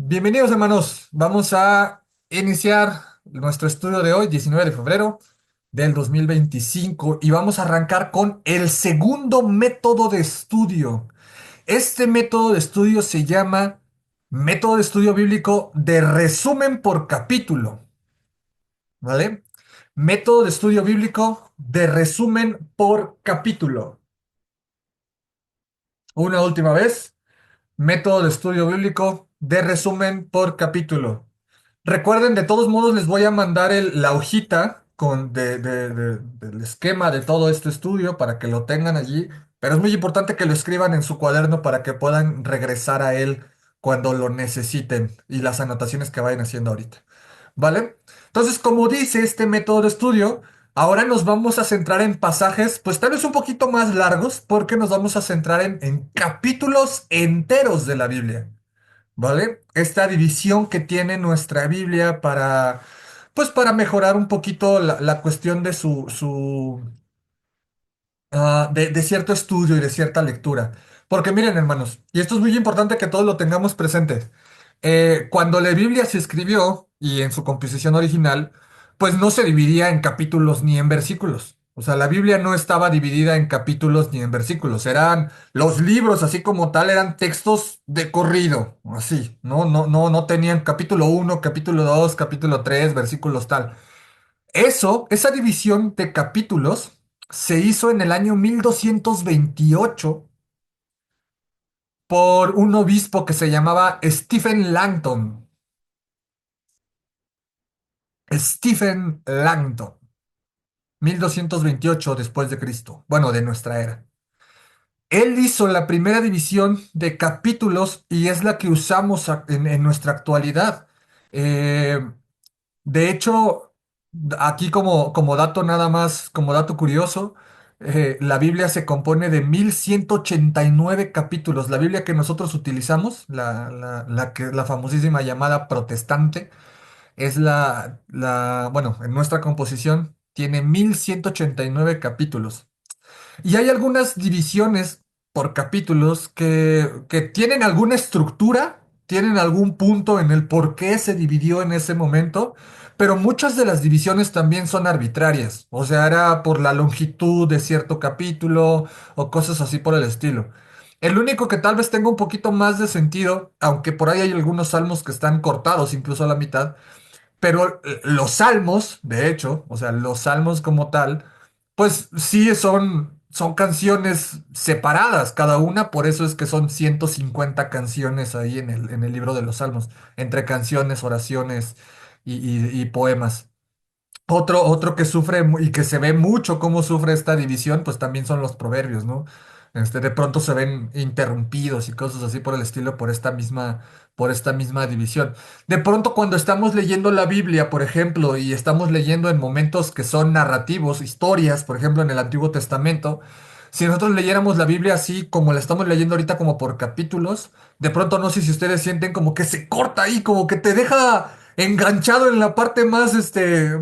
Bienvenidos hermanos, vamos a iniciar nuestro estudio de hoy, 19 de febrero del 2025, y vamos a arrancar con el segundo método de estudio. Este método de estudio se llama método de estudio bíblico de resumen por capítulo, ¿vale? Método de estudio bíblico de resumen por capítulo. Una última vez. Método de estudio bíblico de resumen por capítulo. Recuerden, de todos modos, les voy a mandar la hojita del esquema de todo este estudio para que lo tengan allí, pero es muy importante que lo escriban en su cuaderno para que puedan regresar a él cuando lo necesiten y las anotaciones que vayan haciendo ahorita. ¿Vale? Entonces, como dice este método de estudio, ahora nos vamos a centrar en pasajes, pues tal vez un poquito más largos, porque nos vamos a centrar en capítulos enteros de la Biblia. ¿Vale? Esta división que tiene nuestra Biblia para, pues para mejorar un poquito la cuestión de de cierto estudio y de cierta lectura. Porque miren, hermanos, y esto es muy importante que todos lo tengamos presente. Cuando la Biblia se escribió y en su composición original, pues no se dividía en capítulos ni en versículos. O sea, la Biblia no estaba dividida en capítulos ni en versículos. Eran los libros, así como tal, eran textos de corrido, así. No tenían capítulo uno, capítulo 2, capítulo 3, versículos tal. Esa división de capítulos se hizo en el año 1228 por un obispo que se llamaba Stephen Langton. Stephen Langton, 1228 después de Cristo, bueno, de nuestra era. Él hizo la primera división de capítulos y es la que usamos en nuestra actualidad. Eh, De hecho, aquí como dato nada más, como dato curioso, la Biblia se compone de 1189 capítulos. La Biblia que nosotros utilizamos, la famosísima llamada protestante, es bueno, en nuestra composición tiene 1189 capítulos. Y hay algunas divisiones por capítulos que tienen alguna estructura, tienen algún punto en el por qué se dividió en ese momento, pero muchas de las divisiones también son arbitrarias. O sea, era por la longitud de cierto capítulo o cosas así por el estilo. El único que tal vez tenga un poquito más de sentido, aunque por ahí hay algunos salmos que están cortados incluso a la mitad, pero los salmos, de hecho, o sea, los salmos como tal, pues sí son canciones separadas cada una, por eso es que son 150 canciones ahí en el libro de los salmos, entre canciones, oraciones y poemas. Otro que sufre y que se ve mucho cómo sufre esta división, pues también son los proverbios, ¿no? De pronto se ven interrumpidos y cosas así por el estilo por esta misma división. De pronto cuando estamos leyendo la Biblia, por ejemplo, y estamos leyendo en momentos que son narrativos, historias, por ejemplo, en el Antiguo Testamento, si nosotros leyéramos la Biblia así como la estamos leyendo ahorita como por capítulos, de pronto no sé si ustedes sienten como que se corta ahí, como que te deja enganchado en la parte más,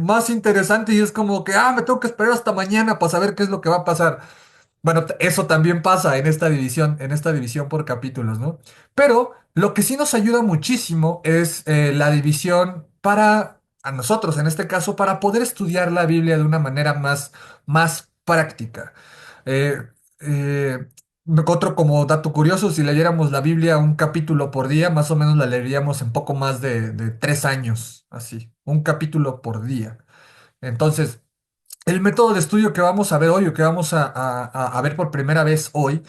más interesante y es como que, me tengo que esperar hasta mañana para saber qué es lo que va a pasar. Bueno, eso también pasa en esta división por capítulos, ¿no? Pero lo que sí nos ayuda muchísimo es la división para, a nosotros en este caso, para poder estudiar la Biblia de una manera más práctica. Eh, eh, Otro como dato curioso, si leyéramos la Biblia un capítulo por día, más o menos la leeríamos en poco más de 3 años, así, un capítulo por día. Entonces, el método de estudio que vamos a ver hoy o que vamos a ver por primera vez hoy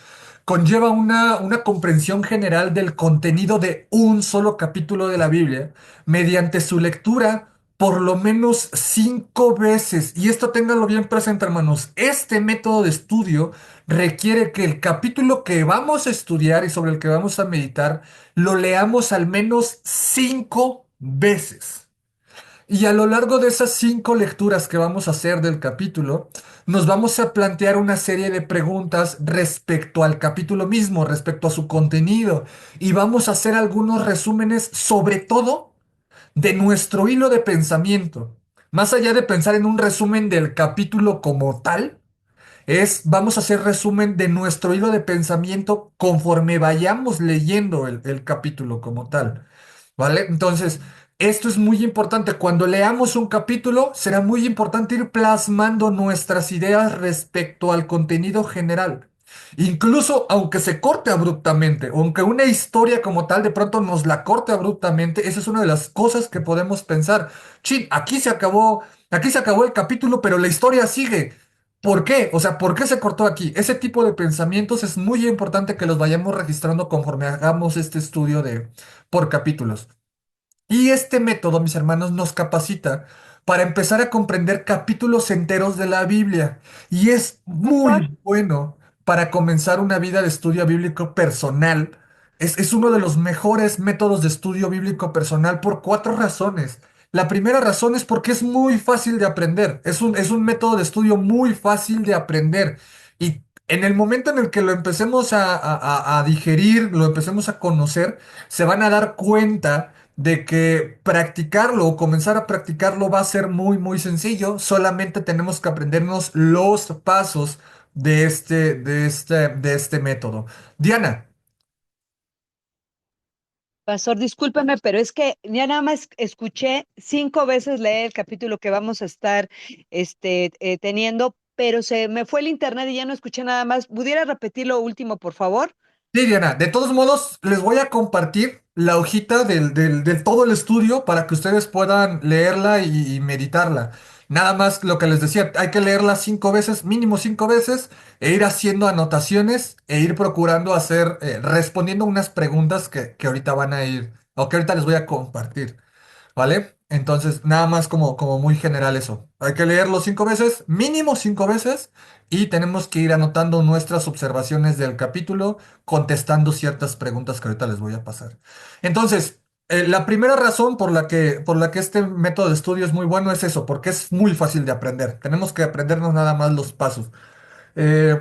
conlleva una comprensión general del contenido de un solo capítulo de la Biblia mediante su lectura por lo menos 5 veces. Y esto ténganlo bien presente, hermanos. Este método de estudio requiere que el capítulo que vamos a estudiar y sobre el que vamos a meditar lo leamos al menos 5 veces. Y a lo largo de esas 5 lecturas que vamos a hacer del capítulo, nos vamos a plantear una serie de preguntas respecto al capítulo mismo, respecto a su contenido, y vamos a hacer algunos resúmenes, sobre todo, de nuestro hilo de pensamiento. Más allá de pensar en un resumen del capítulo como tal, vamos a hacer resumen de nuestro hilo de pensamiento conforme vayamos leyendo el capítulo como tal. ¿vale? Entonces, esto es muy importante. Cuando leamos un capítulo, será muy importante ir plasmando nuestras ideas respecto al contenido general. Incluso aunque se corte abruptamente, o aunque una historia como tal de pronto nos la corte abruptamente, esa es una de las cosas que podemos pensar. Chin, aquí se acabó el capítulo, pero la historia sigue. ¿Por qué? O sea, ¿por qué se cortó aquí? Ese tipo de pensamientos es muy importante que los vayamos registrando conforme hagamos este estudio de por capítulos. Y este método, mis hermanos, nos capacita para empezar a comprender capítulos enteros de la Biblia. Y es Pastor, muy bueno para comenzar una vida de estudio bíblico personal. Es uno de los mejores métodos de estudio bíblico personal por cuatro razones. La primera razón es porque es muy fácil de aprender. Es un método de estudio muy fácil de aprender. Y en el momento en el que lo empecemos a digerir, lo empecemos a conocer, se van a dar cuenta de que practicarlo o comenzar a practicarlo va a ser muy, muy sencillo. Solamente tenemos que aprendernos los pasos de este método. Diana, pastor, discúlpeme, pero es que ya nada más escuché 5 veces leer el capítulo que vamos a estar teniendo, pero se me fue el internet y ya no escuché nada más. ¿Pudiera repetir lo último, por favor? sí, Diana, de todos modos, les voy a compartir la hojita del todo el estudio para que ustedes puedan leerla y meditarla. Nada más lo que les decía, hay que leerla 5 veces, mínimo 5 veces, e ir haciendo anotaciones e ir procurando hacer, respondiendo unas preguntas que ahorita van a ir, o que ahorita les voy a compartir. ¿Vale? Entonces, nada más como muy general eso. Hay que leerlo 5 veces, mínimo 5 veces, y tenemos que ir anotando nuestras observaciones del capítulo, contestando ciertas preguntas que ahorita les voy a pasar. Entonces, la primera razón por la que este método de estudio es muy bueno es eso, porque es muy fácil de aprender. Tenemos que aprendernos nada más los pasos.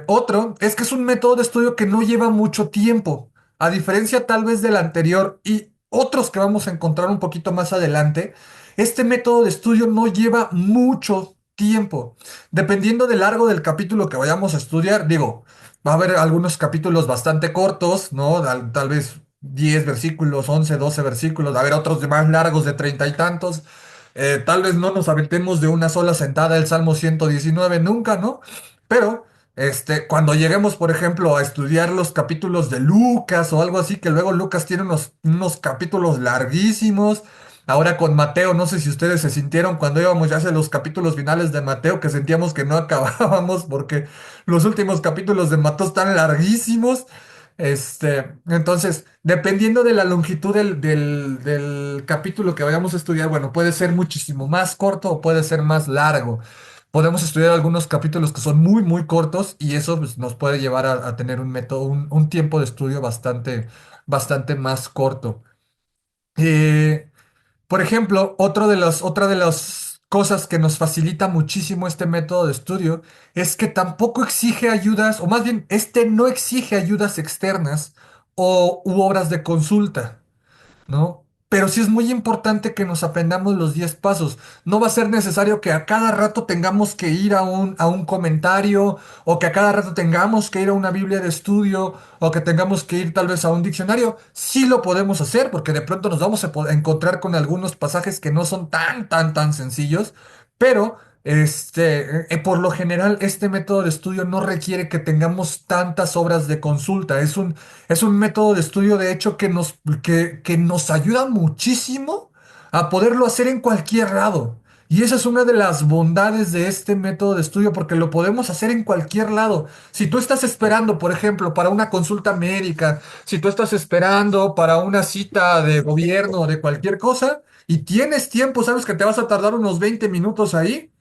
Otro es que es un método de estudio que no lleva mucho tiempo, a diferencia tal vez del anterior y otros que vamos a encontrar un poquito más adelante. Este método de estudio no lleva mucho tiempo. Dependiendo del largo del capítulo que vayamos a estudiar, digo, va a haber algunos capítulos bastante cortos, ¿no? Tal vez 10 versículos, 11, 12 versículos, va a haber otros de más largos de treinta y tantos. Tal vez no nos aventemos de una sola sentada el Salmo 119 nunca, ¿no? Pero cuando lleguemos, por ejemplo, a estudiar los capítulos de Lucas o algo así, que luego Lucas tiene unos capítulos larguísimos. Ahora con Mateo, no sé si ustedes se sintieron cuando íbamos ya hacia los capítulos finales de Mateo, que sentíamos que no acabábamos porque los últimos capítulos de Mateo están larguísimos. Entonces, dependiendo de la longitud del capítulo que vayamos a estudiar, bueno, puede ser muchísimo más corto o puede ser más largo. Podemos estudiar algunos capítulos que son muy, muy cortos y eso pues, nos puede llevar a tener un método, un tiempo de estudio bastante, bastante más corto. Eh, por ejemplo, otra de las cosas que nos facilita muchísimo este método de estudio es que tampoco exige ayudas, o más bien, no exige ayudas externas u obras de consulta. ¿No? Pero sí es muy importante que nos aprendamos los 10 pasos. No va a ser necesario que a cada rato tengamos que ir a un comentario o que a cada rato tengamos que ir a una Biblia de estudio o que tengamos que ir tal vez a un diccionario. Sí lo podemos hacer porque de pronto nos vamos a encontrar con algunos pasajes que no son tan, tan, tan sencillos, pero por lo general este método de estudio no requiere que tengamos tantas obras de consulta. Es un método de estudio, de hecho, que nos ayuda muchísimo a poderlo hacer en cualquier lado. Y esa es una de las bondades de este método de estudio, porque lo podemos hacer en cualquier lado. Si tú estás esperando, por ejemplo, para una consulta médica, si tú estás esperando para una cita de gobierno o de cualquier cosa, y tienes tiempo, sabes que te vas a tardar unos 20 minutos ahí.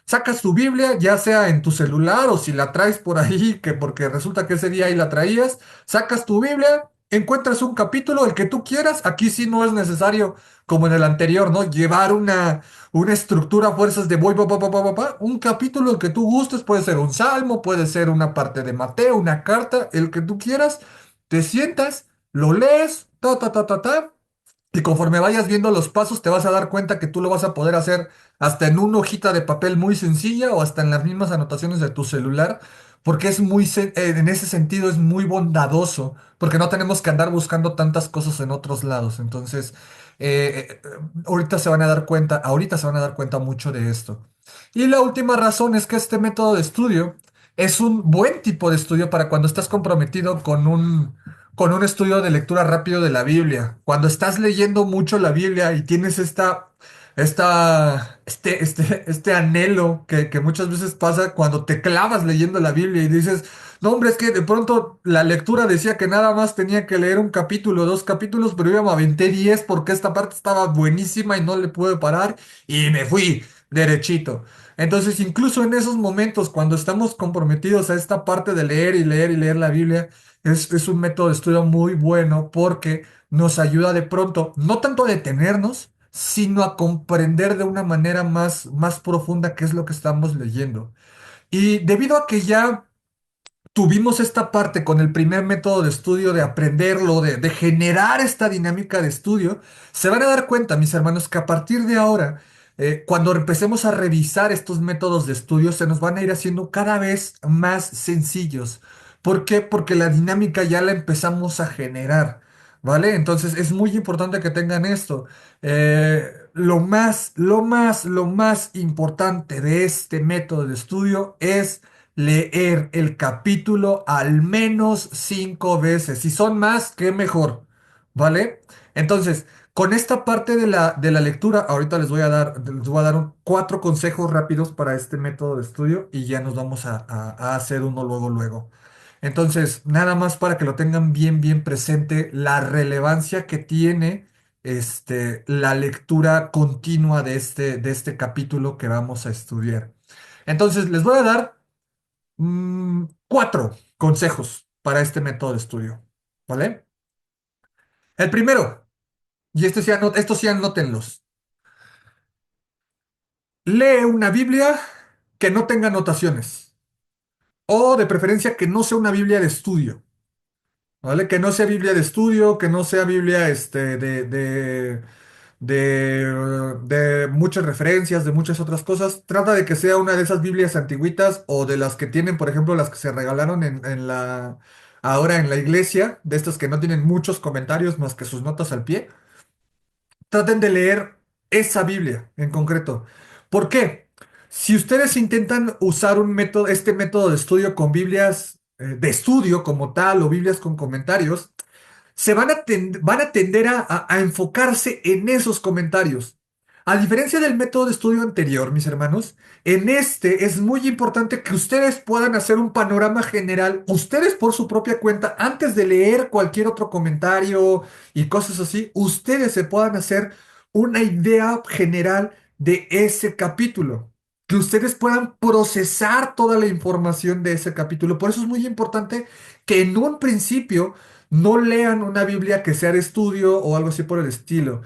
Sacas tu Biblia, ya sea en tu celular o si la traes por ahí, que porque resulta que ese día ahí la traías, sacas tu Biblia, encuentras un capítulo, el que tú quieras. Aquí sí no es necesario, como en el anterior, ¿no? Llevar una estructura a fuerzas de voy, pa, pa, pa, pa, pa, pa. Un capítulo, el que tú gustes, puede ser un salmo, puede ser una parte de Mateo, una carta, el que tú quieras. Te sientas, lo lees, ta, ta, ta, ta, ta. Y conforme vayas viendo los pasos, te vas a dar cuenta que tú lo vas a poder hacer hasta en una hojita de papel muy sencilla o hasta en las mismas anotaciones de tu celular, porque en ese sentido es muy bondadoso, porque no tenemos que andar buscando tantas cosas en otros lados. Entonces, ahorita se van a dar cuenta, ahorita se van a dar cuenta mucho de esto. Y la última razón es que este método de estudio es un buen tipo de estudio para cuando estás comprometido con un estudio de lectura rápido de la Biblia. Cuando estás leyendo mucho la Biblia y tienes este anhelo que muchas veces pasa cuando te clavas leyendo la Biblia y dices, no, hombre, es que de pronto la lectura decía que nada más tenía que leer un capítulo, dos capítulos, pero yo me aventé 10 porque esta parte estaba buenísima y no le pude parar y me fui derechito. Entonces, incluso en esos momentos, cuando estamos comprometidos a esta parte de leer y leer y leer la Biblia, es un método de estudio muy bueno porque nos ayuda de pronto, no tanto a detenernos, sino a comprender de una manera más profunda qué es lo que estamos leyendo. Y debido a que ya tuvimos esta parte con el primer método de estudio, de aprenderlo, de generar esta dinámica de estudio, se van a dar cuenta, mis hermanos, que a partir de ahora, cuando empecemos a revisar estos métodos de estudio, se nos van a ir haciendo cada vez más sencillos. ¿Por qué? Porque la dinámica ya la empezamos a generar, ¿vale? Entonces es muy importante que tengan esto. Lo más importante de este método de estudio es leer el capítulo al menos 5 veces. Si son más, qué mejor, ¿vale? Entonces, con esta parte de la lectura, ahorita les voy a dar 4 consejos rápidos para este método de estudio y ya nos vamos a hacer uno luego. Entonces, nada más para que lo tengan bien presente, la relevancia que tiene la lectura continua de este capítulo que vamos a estudiar. Entonces, les voy a dar 4 consejos para este método de estudio, ¿vale? El primero, y estos sí anótenlos. Lee una Biblia que no tenga anotaciones, o de preferencia que no sea una Biblia de estudio, ¿vale? Que no sea Biblia de estudio, que no sea Biblia de muchas referencias, de muchas otras cosas. Trata de que sea una de esas Biblias antiguitas o de las que tienen, por ejemplo, las que se regalaron ahora en la iglesia, de estas que no tienen muchos comentarios más que sus notas al pie. Traten de leer esa Biblia en concreto. ¿Por qué? Si ustedes intentan usar este método de estudio con Biblias de estudio como tal o Biblias con comentarios, van a tender a enfocarse en esos comentarios. A diferencia del método de estudio anterior, mis hermanos, en este es muy importante que ustedes puedan hacer un panorama general, ustedes por su propia cuenta, antes de leer cualquier otro comentario y cosas así, ustedes se puedan hacer una idea general de ese capítulo. Que ustedes puedan procesar toda la información de ese capítulo. Por eso es muy importante que en un principio no lean una Biblia que sea de estudio o algo así por el estilo.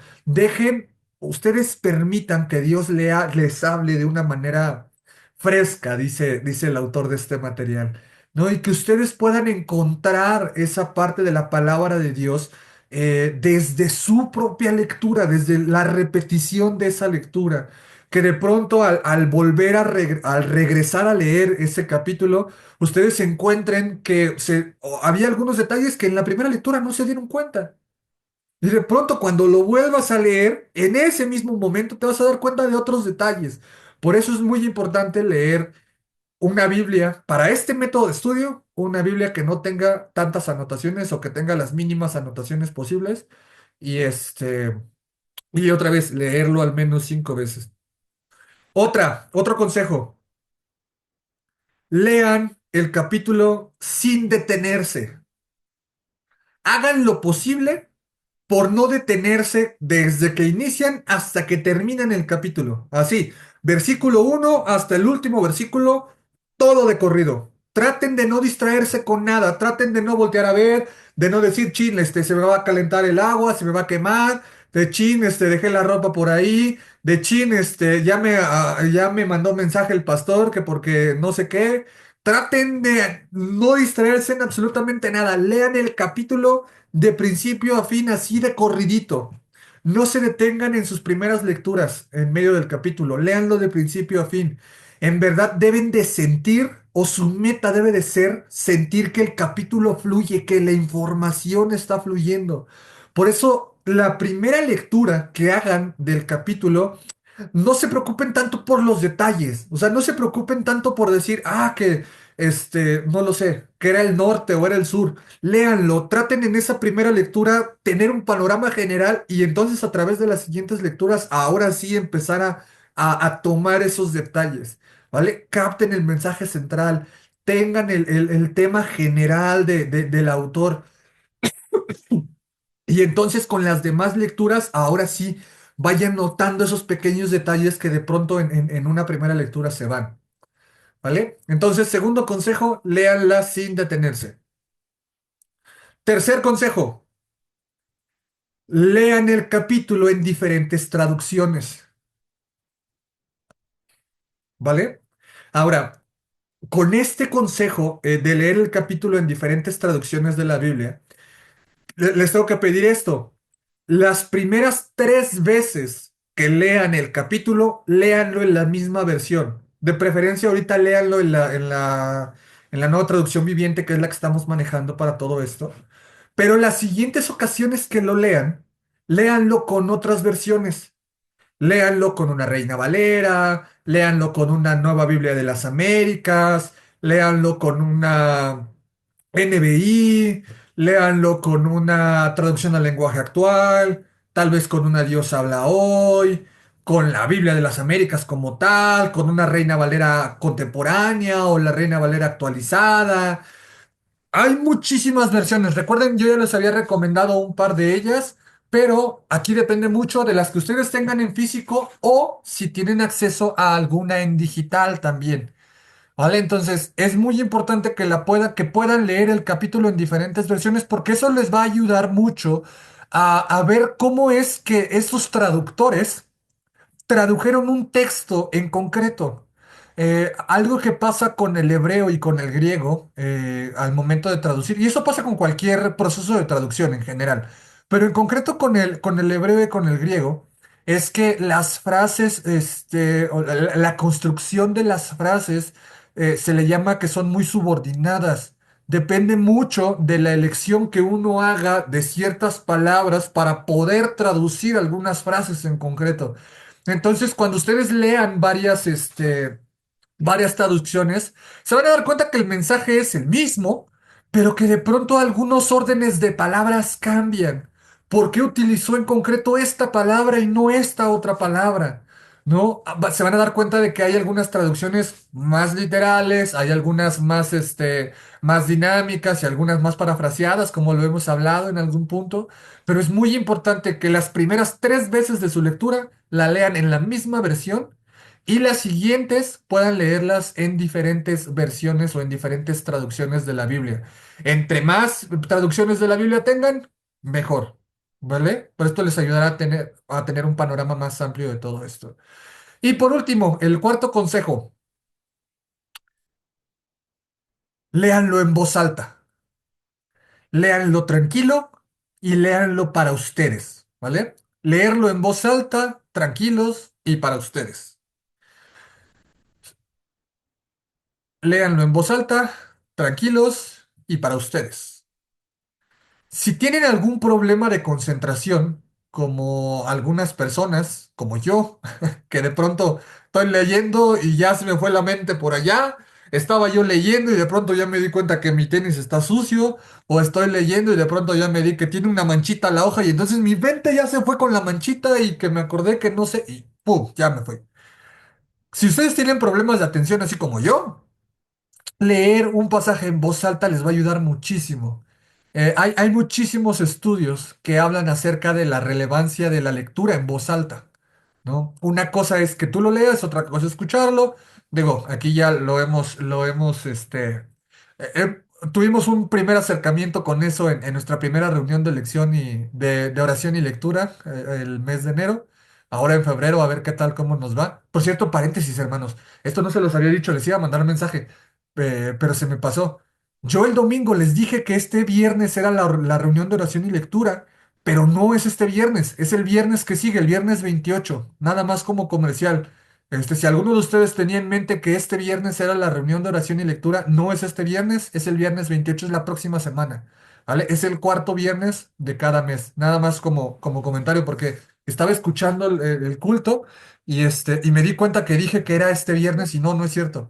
Ustedes permitan que Dios les hable de una manera fresca, dice el autor de este material, ¿no? Y que ustedes puedan encontrar esa parte de la palabra de Dios desde su propia lectura, desde la repetición de esa lectura. Que de pronto al volver al regresar a leer ese capítulo, ustedes encuentren que había algunos detalles que en la primera lectura no se dieron cuenta. Y de pronto cuando lo vuelvas a leer, en ese mismo momento te vas a dar cuenta de otros detalles. Por eso es muy importante leer una Biblia, para este método de estudio, una Biblia que no tenga tantas anotaciones o que tenga las mínimas anotaciones posibles. Y y otra vez, leerlo al menos 5 veces. Otro consejo, lean el capítulo sin detenerse. Hagan lo posible por no detenerse desde que inician hasta que terminan el capítulo. Así, versículo 1 hasta el último versículo, todo de corrido. Traten de no distraerse con nada, traten de no voltear a ver, de no decir, chin, se me va a calentar el agua, se me va a quemar, de chin, dejé la ropa por ahí, de chin, ya me mandó mensaje el pastor que porque no sé qué. Traten de no distraerse en absolutamente nada. Lean el capítulo de principio a fin, así de corridito. No se detengan en sus primeras lecturas en medio del capítulo. Léanlo de principio a fin. En verdad deben de sentir, o su meta debe de ser sentir que el capítulo fluye, que la información está fluyendo. Por eso la primera lectura que hagan del capítulo, no se preocupen tanto por los detalles, o sea, no se preocupen tanto por decir, que, no lo sé, que era el norte o era el sur. Léanlo, traten en esa primera lectura tener un panorama general y entonces a través de las siguientes lecturas, ahora sí empezar a tomar esos detalles, ¿vale? Capten el mensaje central, tengan el tema general del autor. Y entonces con las demás lecturas, ahora sí, vayan notando esos pequeños detalles que de pronto en una primera lectura se van, ¿vale? Entonces, segundo consejo, léanla sin detenerse. Tercer consejo, lean el capítulo en diferentes traducciones, ¿vale? Ahora, con este consejo de leer el capítulo en diferentes traducciones de la Biblia, les tengo que pedir esto. Las primeras 3 veces que lean el capítulo, léanlo en la misma versión. De preferencia, ahorita léanlo en la nueva traducción viviente, que es la que estamos manejando para todo esto. Pero las siguientes ocasiones que lo lean, léanlo con otras versiones. Léanlo con una Reina Valera, léanlo con una Nueva Biblia de las Américas, léanlo con una NBI, léanlo con una traducción al lenguaje actual, tal vez con una Dios habla hoy, con la Biblia de las Américas como tal, con una Reina Valera contemporánea o la Reina Valera actualizada. Hay muchísimas versiones. Recuerden, yo ya les había recomendado un par de ellas, pero aquí depende mucho de las que ustedes tengan en físico o si tienen acceso a alguna en digital también. ¿Vale? Entonces, es muy importante que puedan leer el capítulo en diferentes versiones porque eso les va a ayudar mucho a ver cómo es que esos traductores tradujeron un texto en concreto. Algo que pasa con el hebreo y con el griego al momento de traducir, y eso pasa con cualquier proceso de traducción en general, pero en concreto con el hebreo y con el griego, es que las frases, o la construcción de las frases se le llama que son muy subordinadas. Depende mucho de la elección que uno haga de ciertas palabras para poder traducir algunas frases en concreto. Entonces, cuando ustedes lean varias traducciones, se van a dar cuenta que el mensaje es el mismo, pero que de pronto algunos órdenes de palabras cambian. ¿Por qué utilizó en concreto esta palabra y no esta otra palabra? ¿No? Se van a dar cuenta de que hay algunas traducciones más literales, hay algunas más dinámicas y algunas más parafraseadas, como lo hemos hablado en algún punto, pero es muy importante que las primeras 3 veces de su lectura la lean en la misma versión y las siguientes puedan leerlas en diferentes versiones o en diferentes traducciones de la Biblia. Entre más traducciones de la Biblia tengan, mejor, ¿vale? Por esto les ayudará a tener un panorama más amplio de todo esto. Y por último, el cuarto consejo, léanlo en voz alta, léanlo tranquilo y léanlo para ustedes, ¿vale? Leerlo en voz alta, tranquilos y para ustedes. Léanlo en voz alta, tranquilos y para ustedes. Si tienen algún problema de concentración, como algunas personas, como yo, que de pronto estoy leyendo y ya se me fue la mente por allá, estaba yo leyendo y de pronto ya me di cuenta que mi tenis está sucio, o estoy leyendo y de pronto ya me di que tiene una manchita la hoja y entonces mi mente ya se fue con la manchita y que me acordé que no sé y ¡pum! Ya me fue. Si ustedes tienen problemas de atención así como yo, leer un pasaje en voz alta les va a ayudar muchísimo. Hay muchísimos estudios que hablan acerca de la relevancia de la lectura en voz alta, ¿no? Una cosa es que tú lo leas, otra cosa es escucharlo. Digo, aquí ya tuvimos un primer acercamiento con eso en nuestra primera reunión de lección y de oración y lectura el mes de enero. Ahora en febrero, a ver qué tal, cómo nos va. Por cierto, paréntesis, hermanos. Esto no se los había dicho, les iba a mandar un mensaje, pero se me pasó. Yo el domingo les dije que este viernes era la reunión de oración y lectura, pero no es este viernes, es el viernes que sigue, el viernes 28, nada más como comercial. Si alguno de ustedes tenía en mente que este viernes era la reunión de oración y lectura, no es este viernes, es el viernes 28, es la próxima semana. ¿vale? Es el cuarto viernes de cada mes, nada más como comentario, porque estaba escuchando el culto y me di cuenta que dije que era este viernes y no, no es cierto.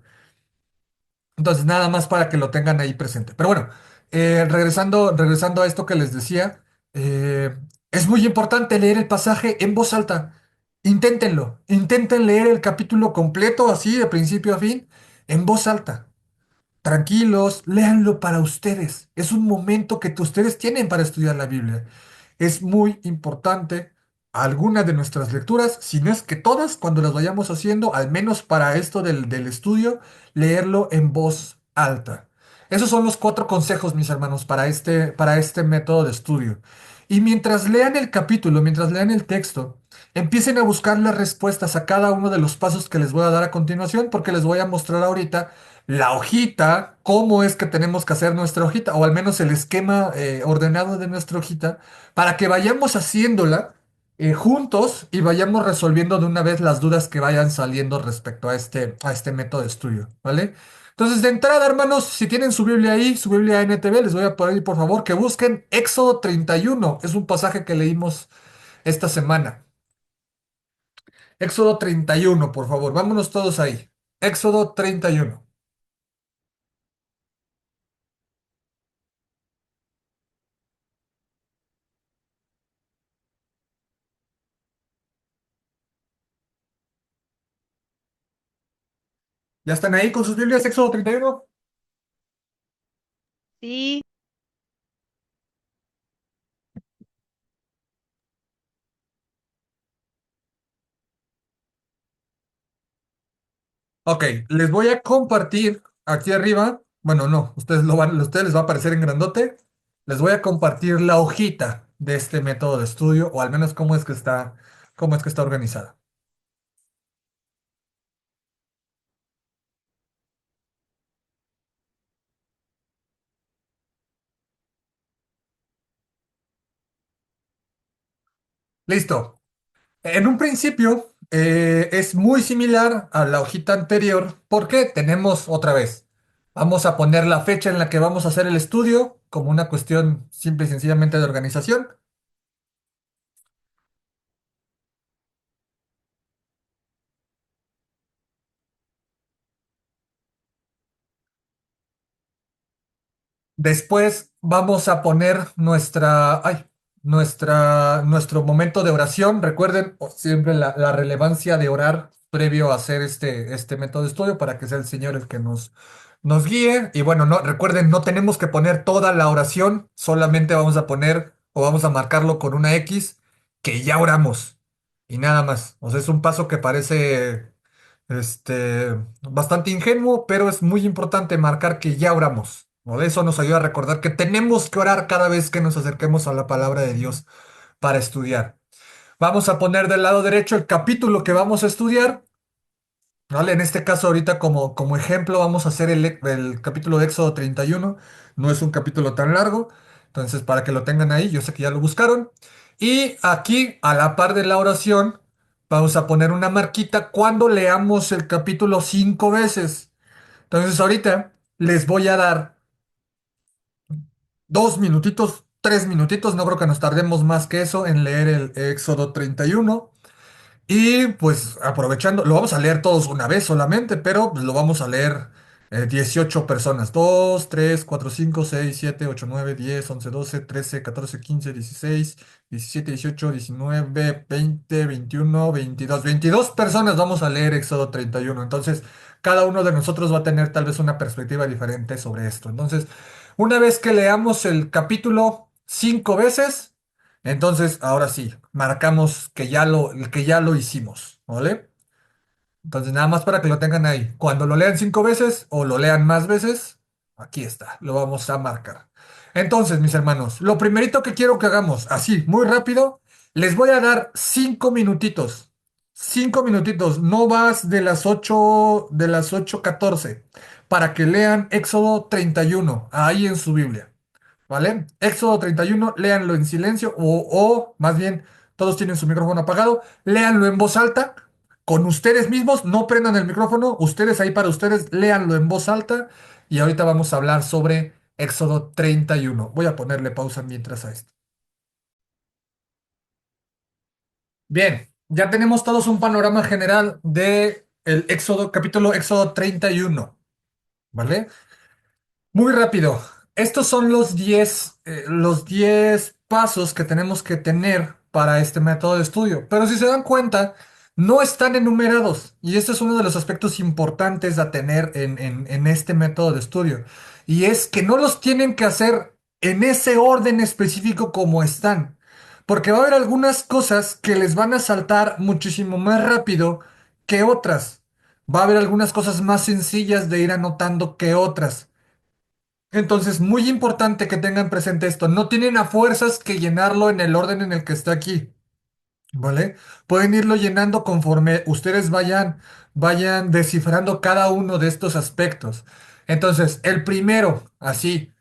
Entonces, nada más para que lo tengan ahí presente. Pero bueno, regresando a esto que les decía, eh, es muy importante leer el pasaje en voz alta. Inténtenlo, intenten leer el capítulo completo, así de principio a fin, en voz alta. Tranquilos, léanlo para ustedes. Es un momento que ustedes tienen para estudiar la Biblia. Es muy importante algunas de nuestras lecturas, si no es que todas, cuando las vayamos haciendo, al menos para esto del estudio, leerlo en voz alta. Esos son los cuatro consejos, mis hermanos, para este método de estudio. Y mientras lean el capítulo, mientras lean el texto, empiecen a buscar las respuestas a cada uno de los pasos que les voy a dar a continuación, porque les voy a mostrar ahorita la hojita, cómo es que tenemos que hacer nuestra hojita, o al menos el esquema ordenado de nuestra hojita, para que vayamos haciéndola juntos y vayamos resolviendo de una vez las dudas que vayan saliendo respecto a este método de estudio, ¿vale? Entonces, de entrada, hermanos, si tienen su Biblia ahí, su Biblia NTV, les voy a pedir, por favor, que busquen Éxodo 31. Es un pasaje que leímos esta semana. Éxodo 31, por favor, vámonos todos ahí. Éxodo 31. ¿Ya están ahí con sus Biblias? Éxodo 31. Sí, Ok, les voy a compartir aquí arriba. Bueno, no, ustedes les va a aparecer en grandote. Les voy a compartir la hojita de este método de estudio, o al menos cómo es que está organizada. Listo. En un principio es muy similar a la hojita anterior porque tenemos otra vez. Vamos a poner la fecha en la que vamos a hacer el estudio como una cuestión simple y sencillamente de organización. Después vamos a poner nuestro momento de oración. Recuerden siempre la relevancia de orar previo a hacer este método de estudio para que sea el Señor el que nos guíe. Y bueno, recuerden, no tenemos que poner toda la oración, solamente vamos a poner o vamos a marcarlo con una X que ya oramos y nada más. O sea, es un paso que parece bastante ingenuo, pero es muy importante marcar que ya oramos, ¿no? Eso nos ayuda a recordar que tenemos que orar cada vez que nos acerquemos a la palabra de Dios para estudiar. Vamos a poner del lado derecho el capítulo que vamos a estudiar, ¿vale? En este caso, ahorita como ejemplo, vamos a hacer el capítulo de Éxodo 31. No es un capítulo tan largo, entonces para que lo tengan ahí, yo sé que ya lo buscaron. Y aquí, a la par de la oración, vamos a poner una marquita cuando leamos el capítulo 5 veces. Entonces, ahorita les voy a dar 2 minutitos, 3 minutitos, no creo que nos tardemos más que eso en leer el Éxodo 31. Y pues aprovechando, lo vamos a leer todos una vez solamente, pero pues, lo vamos a leer 18 personas. 2, 3, 4, 5, 6, 7, 8, 9, 10, 11, 12, 13, 14, 15, 16, 17, 18, 19, 20, 21, 22. 22 personas vamos a leer Éxodo 31. Entonces, cada uno de nosotros va a tener tal vez una perspectiva diferente sobre esto. Entonces, una vez que leamos el capítulo 5 veces, entonces, ahora sí, marcamos que ya lo hicimos, ¿vale? Entonces, nada más para que lo tengan ahí. Cuando lo lean 5 veces o lo lean más veces, aquí está, lo vamos a marcar. Entonces, mis hermanos, lo primerito que quiero que hagamos, así, muy rápido, les voy a dar 5 minutitos. 5 minutitos, no más de las 8:14, para que lean Éxodo 31 ahí en su Biblia. ¿Vale? Éxodo 31, léanlo en silencio o más bien, todos tienen su micrófono apagado, léanlo en voz alta, con ustedes mismos, no prendan el micrófono, ustedes ahí para ustedes, léanlo en voz alta y ahorita vamos a hablar sobre Éxodo 31. Voy a ponerle pausa mientras a esto. Bien, ya tenemos todos un panorama general de el Éxodo, capítulo Éxodo 31, ¿vale? Muy rápido. Estos son los 10 pasos que tenemos que tener para este método de estudio. Pero si se dan cuenta, no están enumerados. Y este es uno de los aspectos importantes a tener en este método de estudio. Y es que no los tienen que hacer en ese orden específico como están. Porque va a haber algunas cosas que les van a saltar muchísimo más rápido que otras. Va a haber algunas cosas más sencillas de ir anotando que otras. Entonces, muy importante que tengan presente esto. No tienen a fuerzas que llenarlo en el orden en el que está aquí, ¿vale? Pueden irlo llenando conforme ustedes vayan descifrando cada uno de estos aspectos. Entonces, el primero, así,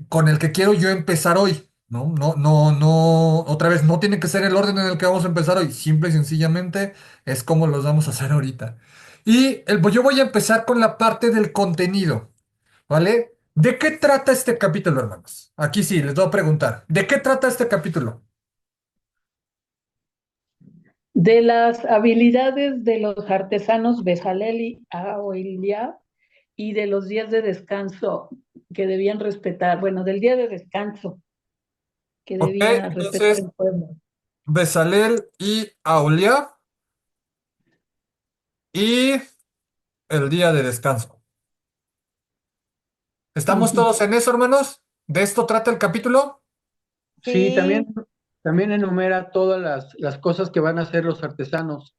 con el que quiero yo empezar hoy, ¿no? No, no, no, otra vez, no tiene que ser el orden en el que vamos a empezar hoy. Simple y sencillamente es como los vamos a hacer ahorita. Yo voy a empezar con la parte del contenido. ¿Vale? ¿De qué trata este capítulo, hermanos? Aquí sí, les voy a preguntar. ¿De qué trata este capítulo? De las habilidades de los artesanos Bezalel y Aholiab y de los días de descanso que debían respetar, bueno, del día de descanso que Ok, debía respetar entonces, el pueblo. Bezalel y Aholiab y el día de descanso. ¿Estamos Ujú. todos en eso, hermanos? ¿De esto trata el capítulo? Sí, Sí, también enumera todas las cosas que van a hacer los artesanos.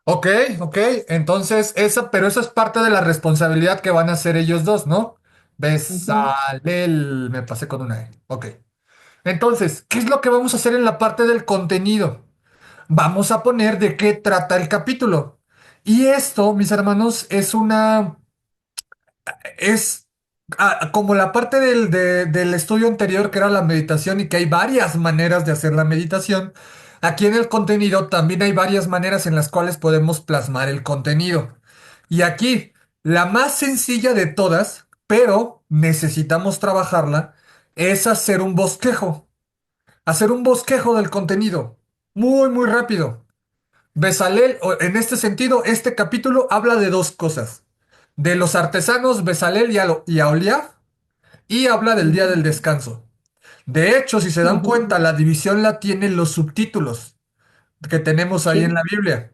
Ok, ok. Entonces, pero esa es parte de la responsabilidad que van a hacer ellos dos, ¿no? Ujú. Bezalel, me pasé con una E. Ok. Entonces, ¿qué es lo que vamos a hacer en la parte del contenido? Vamos a poner de qué trata el capítulo. Y esto, mis hermanos, es como la parte del estudio anterior, que era la meditación, y que hay varias maneras de hacer la meditación. Aquí en el contenido también hay varias maneras en las cuales podemos plasmar el contenido. Y aquí, la más sencilla de todas, pero necesitamos trabajarla, es hacer un bosquejo. Hacer un bosquejo del contenido. Muy, muy rápido. En este sentido, este capítulo habla de dos cosas. De los artesanos Bezalel y Aholiab, y habla del día del Ujú. descanso. De hecho, si se dan Ujú. cuenta, la división la tienen los subtítulos que tenemos ahí en Sí. la Biblia.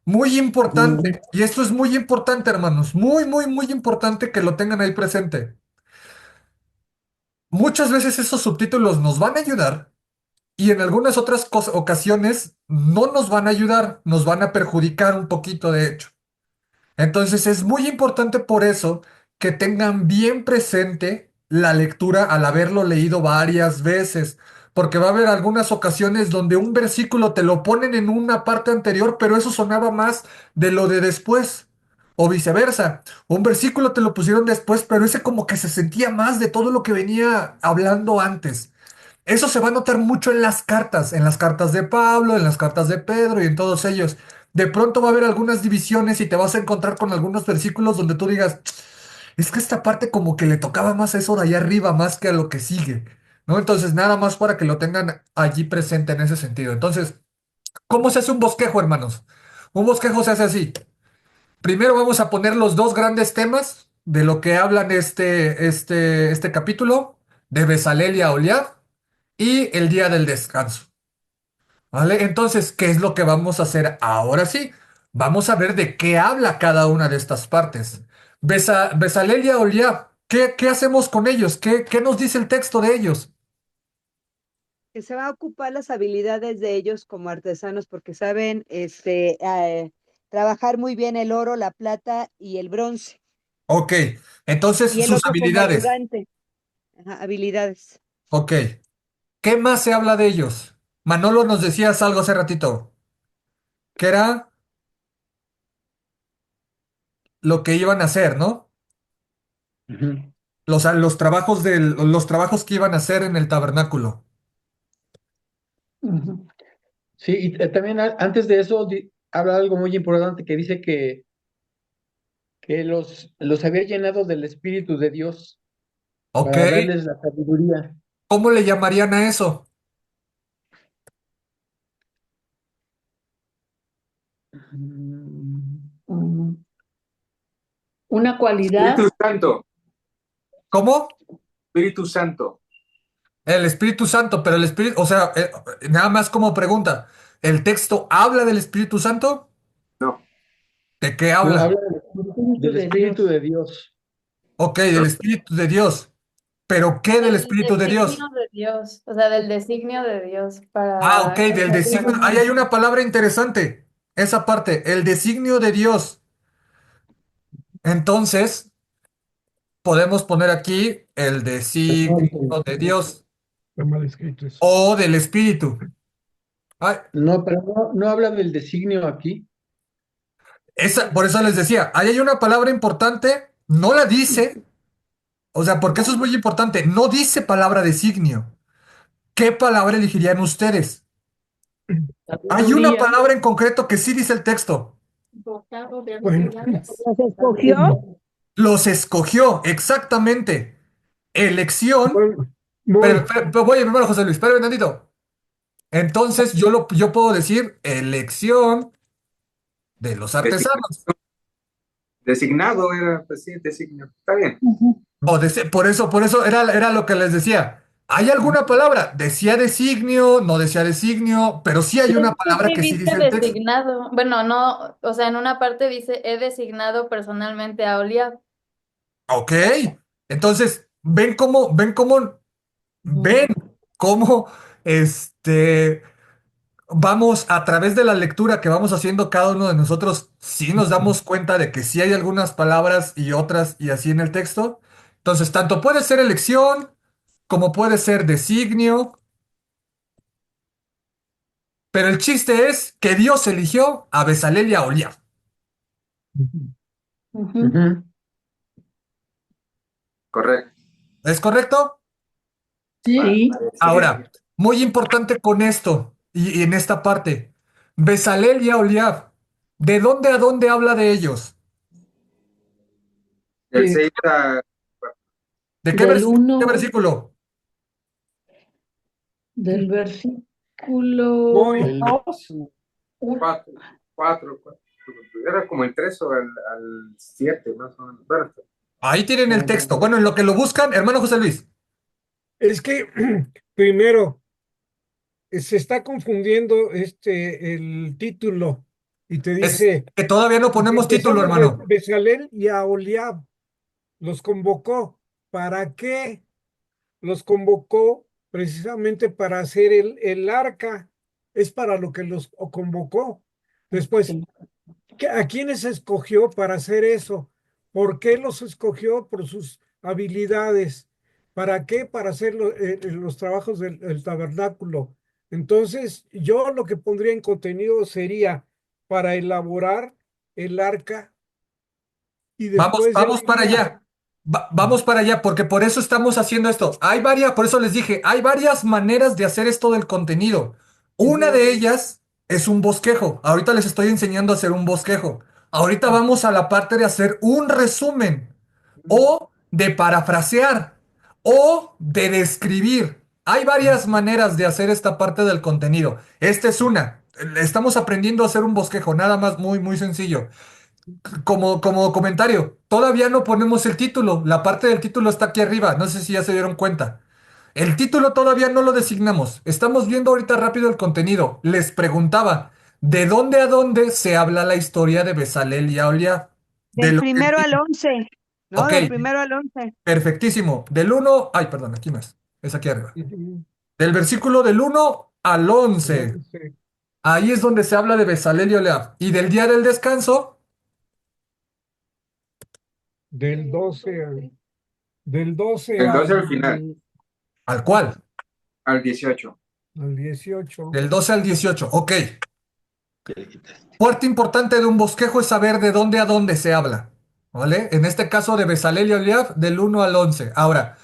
Muy Ujú. importante, y esto es muy importante, hermanos, muy, muy, muy importante que lo tengan ahí presente. Muchas veces esos subtítulos nos van a ayudar y en algunas otras ocasiones no nos van a ayudar, nos van a perjudicar un poquito, de hecho. Entonces es muy importante por eso que tengan bien presente la lectura al haberlo leído varias veces, porque va a haber algunas ocasiones donde un versículo te lo ponen en una parte anterior, pero eso sonaba más de lo de después, o viceversa. Un versículo te lo pusieron después, pero ese como que se sentía más de todo lo que venía hablando antes. Eso se va a notar mucho en las cartas de Pablo, en las cartas de Pedro y en todos ellos. De pronto va a haber algunas divisiones y te vas a encontrar con algunos versículos donde tú digas, es que esta parte como que le tocaba más a eso de allá arriba más que a lo que sigue, ¿no? Entonces, nada más para que lo tengan allí presente en ese sentido. Entonces, ¿cómo se hace un bosquejo, hermanos? Un bosquejo se hace así. Primero vamos a poner los dos grandes temas de lo que hablan este capítulo, de Bezalel y Aholiab y el día del descanso. ¿Vale? Entonces, ¿qué es lo que vamos a hacer ahora sí? Vamos a ver de qué habla cada una de estas partes. Bezalel y Aholiab, ¿qué hacemos con ellos? ¿Qué nos dice el texto de ellos? que se va a ocupar las habilidades de ellos como artesanos porque saben trabajar muy bien el oro, la plata y el bronce. Ok, entonces Y el sus otro como habilidades. ayudante. Ajá, habilidades. Ok, ¿qué más se habla de ellos? Manolo nos decías algo hace ratito, que era lo que iban a hacer, ¿no? Ujú. Los trabajos que iban a hacer en el tabernáculo. Ujú. Sí, y también antes de eso habla algo muy importante que dice que los había llenado del Espíritu de Dios. Ok, para darles la sabiduría. ¿cómo le llamarían a eso? Mm, Mm, Una cualidad, Espíritu Santo, ¿Cómo? Espíritu Santo. El Espíritu Santo, pero el Espíritu, o sea, nada más como pregunta, ¿el texto habla del Espíritu Santo? No, ¿De qué No, habla? habla Espíritu del de Espíritu Dios. de Dios. Ok, del Espíritu de Dios. ¿Pero qué del Del Espíritu de designio Dios? de Dios, o sea, del designio de Dios Ah, ok, para del el ser designio. Ahí humano. hay una palabra interesante. Esa parte, el designio de Dios. Entonces, podemos poner aquí el designio de Dios Está mal escrito eso. o del Espíritu. Ay, No, pero no habla del designio aquí. por eso les decía, ahí hay una palabra importante, no la dice, o sea, porque eso es muy importante, no dice palabra designio. ¿Qué palabra elegirían ustedes? Hay una Sabiduría. palabra en concreto que sí dice el texto. Bueno, ¿Los escogió? Los escogió, exactamente. Elección. voy, voy. Pero voy primero, José Luis, espérame tantito. Entonces, yo puedo decir elección de los Designado, artesanos. designado era, pues sí, designio. Está bien. Ujú. Por eso era lo que les decía. ¿Hay alguna palabra? Decía designio, no decía designio, pero sí hay una Es palabra que que sí dice dice el texto. designado. Bueno, no, o sea, en una parte dice, he designado personalmente a Oliab. Ok. Entonces, ven cómo, este, vamos a través de la lectura que vamos haciendo cada uno de nosotros, sí nos damos cuenta de que sí hay algunas palabras y otras y así en el texto. Entonces, tanto puede ser elección como puede ser designio, pero el chiste es que Dios eligió a Bezalel y a Oliab. Ujú. Ujú. Correcto. ¿Es correcto? Sí, Ahora, muy importante con esto y en esta parte, Bezalel y Aholiab, ¿de dónde a dónde habla de ellos? El de- 6 a ¿De qué del versículo? ¿Qué uno, versículo? del versículo Voy. El 4, 4, era como el 3 o al 7, más o menos. Bueno, Ahí tienen el texto. Bueno, en lo que lo buscan, hermano José Luis. Es que primero se está confundiendo el título y te Es dice, que todavía no ponemos título, empezando hermano. Bezalel y a Aholiab los convocó. ¿Para qué los convocó? Precisamente para hacer el arca. Es para lo que los convocó. Después, sí, ¿a quiénes escogió para hacer eso? ¿Por qué los escogió? Por sus habilidades. ¿Para qué? Para hacer los trabajos del tabernáculo. Entonces, yo lo que pondría en contenido sería para elaborar el arca y después ya Vamos para diría, allá. Vamos para allá, porque por eso estamos haciendo esto. Por eso les dije, hay varias maneras de hacer esto del contenido. Una de ellas es un bosquejo. Ahorita les estoy enseñando a hacer un bosquejo. Ahorita vamos a la parte de hacer un resumen, o de parafrasear, o de describir. Hay varias maneras de hacer esta parte del contenido. Esta es una. Estamos aprendiendo a hacer un bosquejo, nada más muy, muy sencillo. Como comentario, todavía no ponemos el título. La parte del título está aquí arriba. No sé si ya se dieron cuenta. El título todavía no lo designamos. Estamos viendo ahorita rápido el contenido. Les preguntaba, ¿de dónde a dónde se habla la historia de Bezalel y Aholiab? De Del lo que... primero al 11, ¿no? Ok, Del primero al 11. perfectísimo. Del uno, ay, perdón, aquí más. Es aquí arriba. ujú, Del versículo del uno al el 11. 11, Ahí es donde se habla de Bezalel y Aholiab. Y del día del descanso, del 12 del 12 del 12 al final, ¿al cual? al 18. al 18. Del 12 al 18. Ok. Parte importante de un bosquejo es saber de dónde a dónde se habla. ¿Vale? En este caso de Bezalel y Oliab, del uno al 11. Ahora,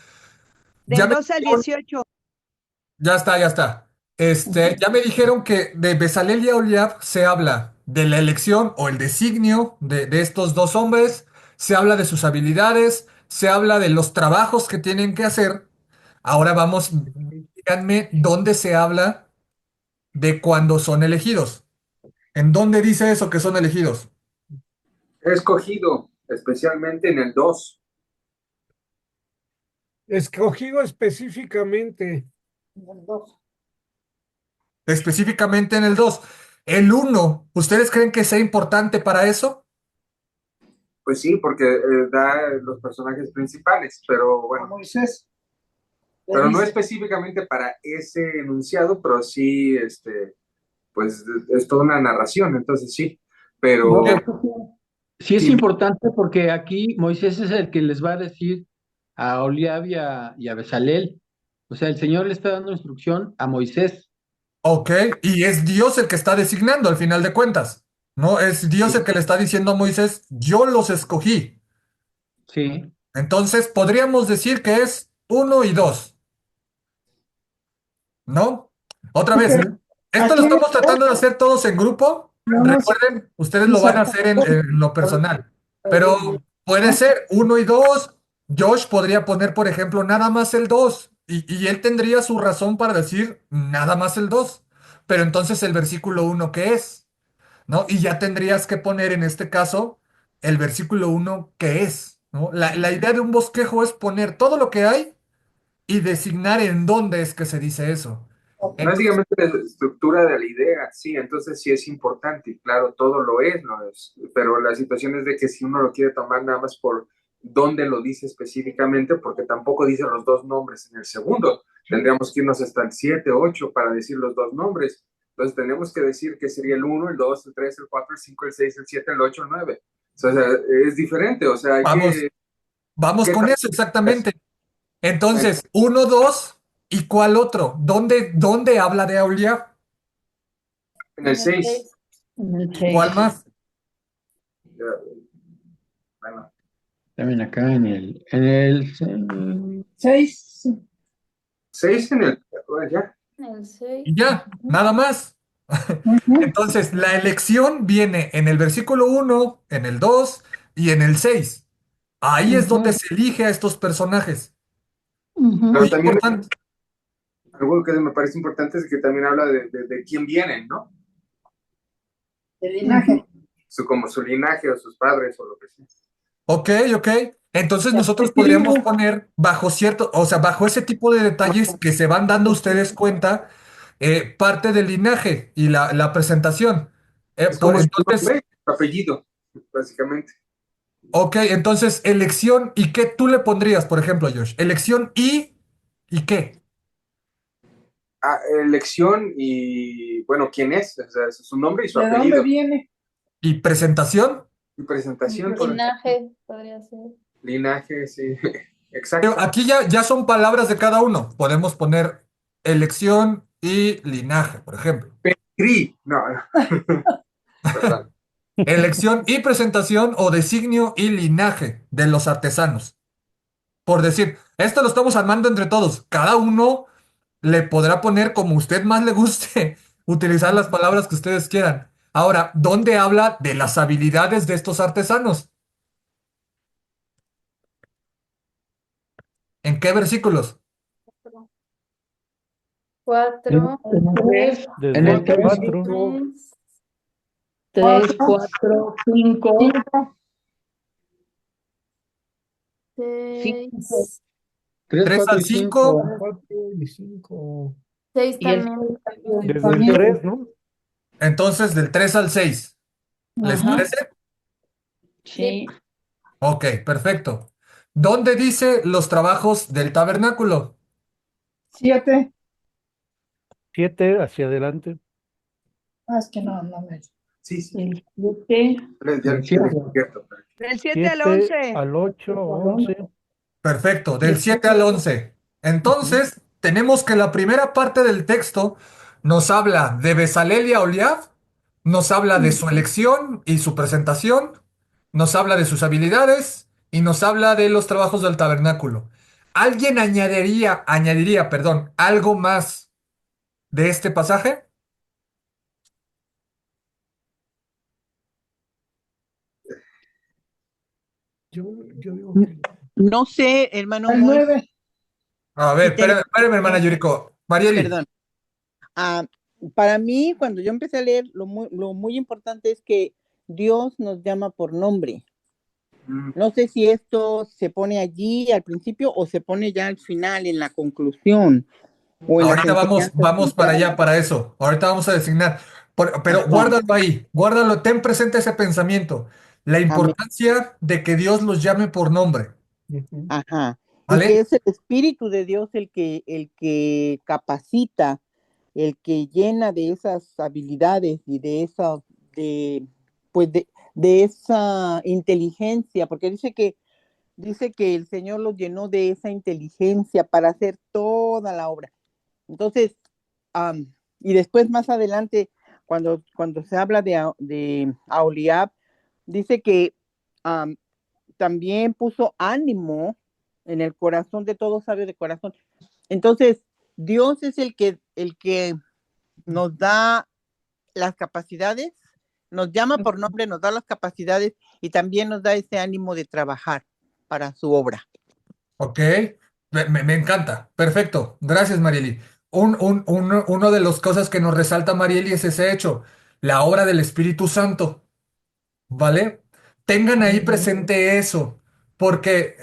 ya Del me 12 al dijeron, 18. ya está, ya está. Ya me dijeron que de Bezalel y Oliab se habla de la elección o el designio de estos dos hombres, se habla de sus habilidades, se habla de los trabajos que tienen que hacer. Ahora vamos, díganme dónde se habla de cuando son elegidos. ¿En dónde dice eso que son elegidos? He escogido, especialmente en el 2. Escogido específicamente. Específicamente en el 2. El uno, ¿ustedes creen que sea importante para eso? Pues sí, porque da los personajes principales, pero bueno, pero no específicamente para ese enunciado, pero sí, pues es toda una narración, entonces sí, pero Ok. Sí es sí, importante porque aquí Moisés es el que les va a decir a Oliab y a Bezalel. O sea, el Señor le está dando instrucción a Moisés. Ok, y es Dios el que está designando al final de cuentas, ¿no? Es Dios el Sí, que le está diciendo a Moisés, yo los escogí. sí. Entonces, podríamos decir que es uno y dos, ¿no? Otra vez, Ujú. esto lo estamos tratando de hacer todos en grupo. Recuerden, ustedes lo van a hacer en lo personal, pero puede ser uno y dos. Josh podría poner, por ejemplo, nada más el dos, y él tendría su razón para decir nada más el dos. Pero entonces el versículo uno, ¿qué es? ¿No? Y ya tendrías que poner en este caso el versículo uno, ¿qué es? ¿No? La idea de un bosquejo es poner todo lo que hay y designar en dónde es que se dice eso. Entonces, básicamente la estructura de la idea, sí, entonces sí es importante, y claro, todo lo es, pero la situación es de que si uno lo quiere tomar nada más por dónde lo dice específicamente, porque tampoco dice los dos nombres en el segundo, tendríamos que irnos hasta el 7 8 para decir los dos nombres, entonces tenemos que decir que sería el uno, el 2, el 3, el 4, el 5, el 6, el 7, el 8, el 9. O sea, es diferente, o sea, hay vamos, vamos que con eso exactamente. Entonces, uno, dos, ¿y cuál otro? ¿Dónde habla de Aulia? en el En el 6, 6. En el ¿Cuál 6. más? bueno, También acá en el 6. 6 en el, bueno, ya. En el 6. Y ya, nada más. Entonces, la elección viene en el versículo uno, en el 2 y en el 6. Ahí es donde se elige a estos personajes. Pero Muy también importante. algo que me parece importante es que también habla de quién vienen, ¿no? El linaje. Como su linaje o sus padres o lo que sea. Ok, ok. Entonces La nosotros podríamos tribu. poner bajo cierto, o sea, bajo ese tipo de detalles que se van dando ustedes cuenta, parte del linaje y la presentación. Es como su Entonces, nombre, su apellido, básicamente. ok, entonces elección y qué tú le pondrías, por ejemplo, Josh. Elección y qué. Ah, elección y, bueno, quién es, o sea, su nombre y su ¿De dónde apellido. viene? Y presentación. Y presentación, por Linaje podría ser. linaje, sí. Pero Exacto. aquí ya son palabras de cada uno. Podemos poner elección y linaje, por ejemplo. Cri, no, no, perdón. Elección y presentación o designio y linaje de los artesanos. Por decir, esto lo estamos armando entre todos. Cada uno le podrá poner como usted más le guste, utilizar las palabras que ustedes quieran. Ahora, ¿dónde habla de las habilidades de estos artesanos? ¿En qué versículos? Cuatro, en Desde el el 3, 4. 6, 3, 4, 5. 6, 3, 3 4 al y 5. 5. 4 y 5. 6 Y el también. Desde el también. 3, ¿no? Entonces, del 3 al 6. ¿Les Ajá. parece? Sí. Sí. Ok, perfecto. ¿Dónde dice los trabajos del tabernáculo? 7. 7 hacia adelante. Ah, es que no me. Sí, sí, El 7. ya, El 7. cierto. Del 7 al 7 11. al 8, 11. Perfecto, del 7 al 11. Ujú. Entonces, tenemos que la primera parte del texto nos habla de Bezalel y Aholiab, nos habla de su elección y su presentación, nos habla de sus habilidades y nos habla de los trabajos del tabernáculo. ¿Alguien añadiría, perdón, algo más de este pasaje? Yo digo que no. No sé, hermano Al Moy, 9. A ver, si tenemos, espérame, hermana Yuriko. Marieli. perdón. Ah, para mí, cuando yo empecé a leer, lo muy importante es que Dios nos llama por nombre. Mm. No sé si esto se pone allí al principio o se pone ya al final, en la conclusión o en las Ahorita enseñanzas vamos para allá, centrales. para eso. Ahorita vamos a designar. Pero Ajá, guárdalo ahí, guárdalo, ten presente ese pensamiento. La amén, importancia de que Dios los llame por nombre, Ujú. ajá. Y que ¿vale? es el Espíritu de Dios el que capacita, el que llena de esas habilidades y de esa, de, pues de esa inteligencia, porque dice que el Señor los llenó de esa inteligencia para hacer toda la obra. Entonces, y después más adelante, cuando se habla de Aholiab, dice que am, también puso ánimo en el corazón de todo sabio de corazón. Entonces, Dios es el que nos da las capacidades, nos llama por nombre, nos da las capacidades y también nos da ese ánimo de trabajar para su obra. Ok, me encanta. Perfecto. Gracias, Marieli. Uno de las cosas que nos resalta Marieli es ese hecho, la obra del Espíritu Santo, ¿vale? Tengan ahí presente eso, porque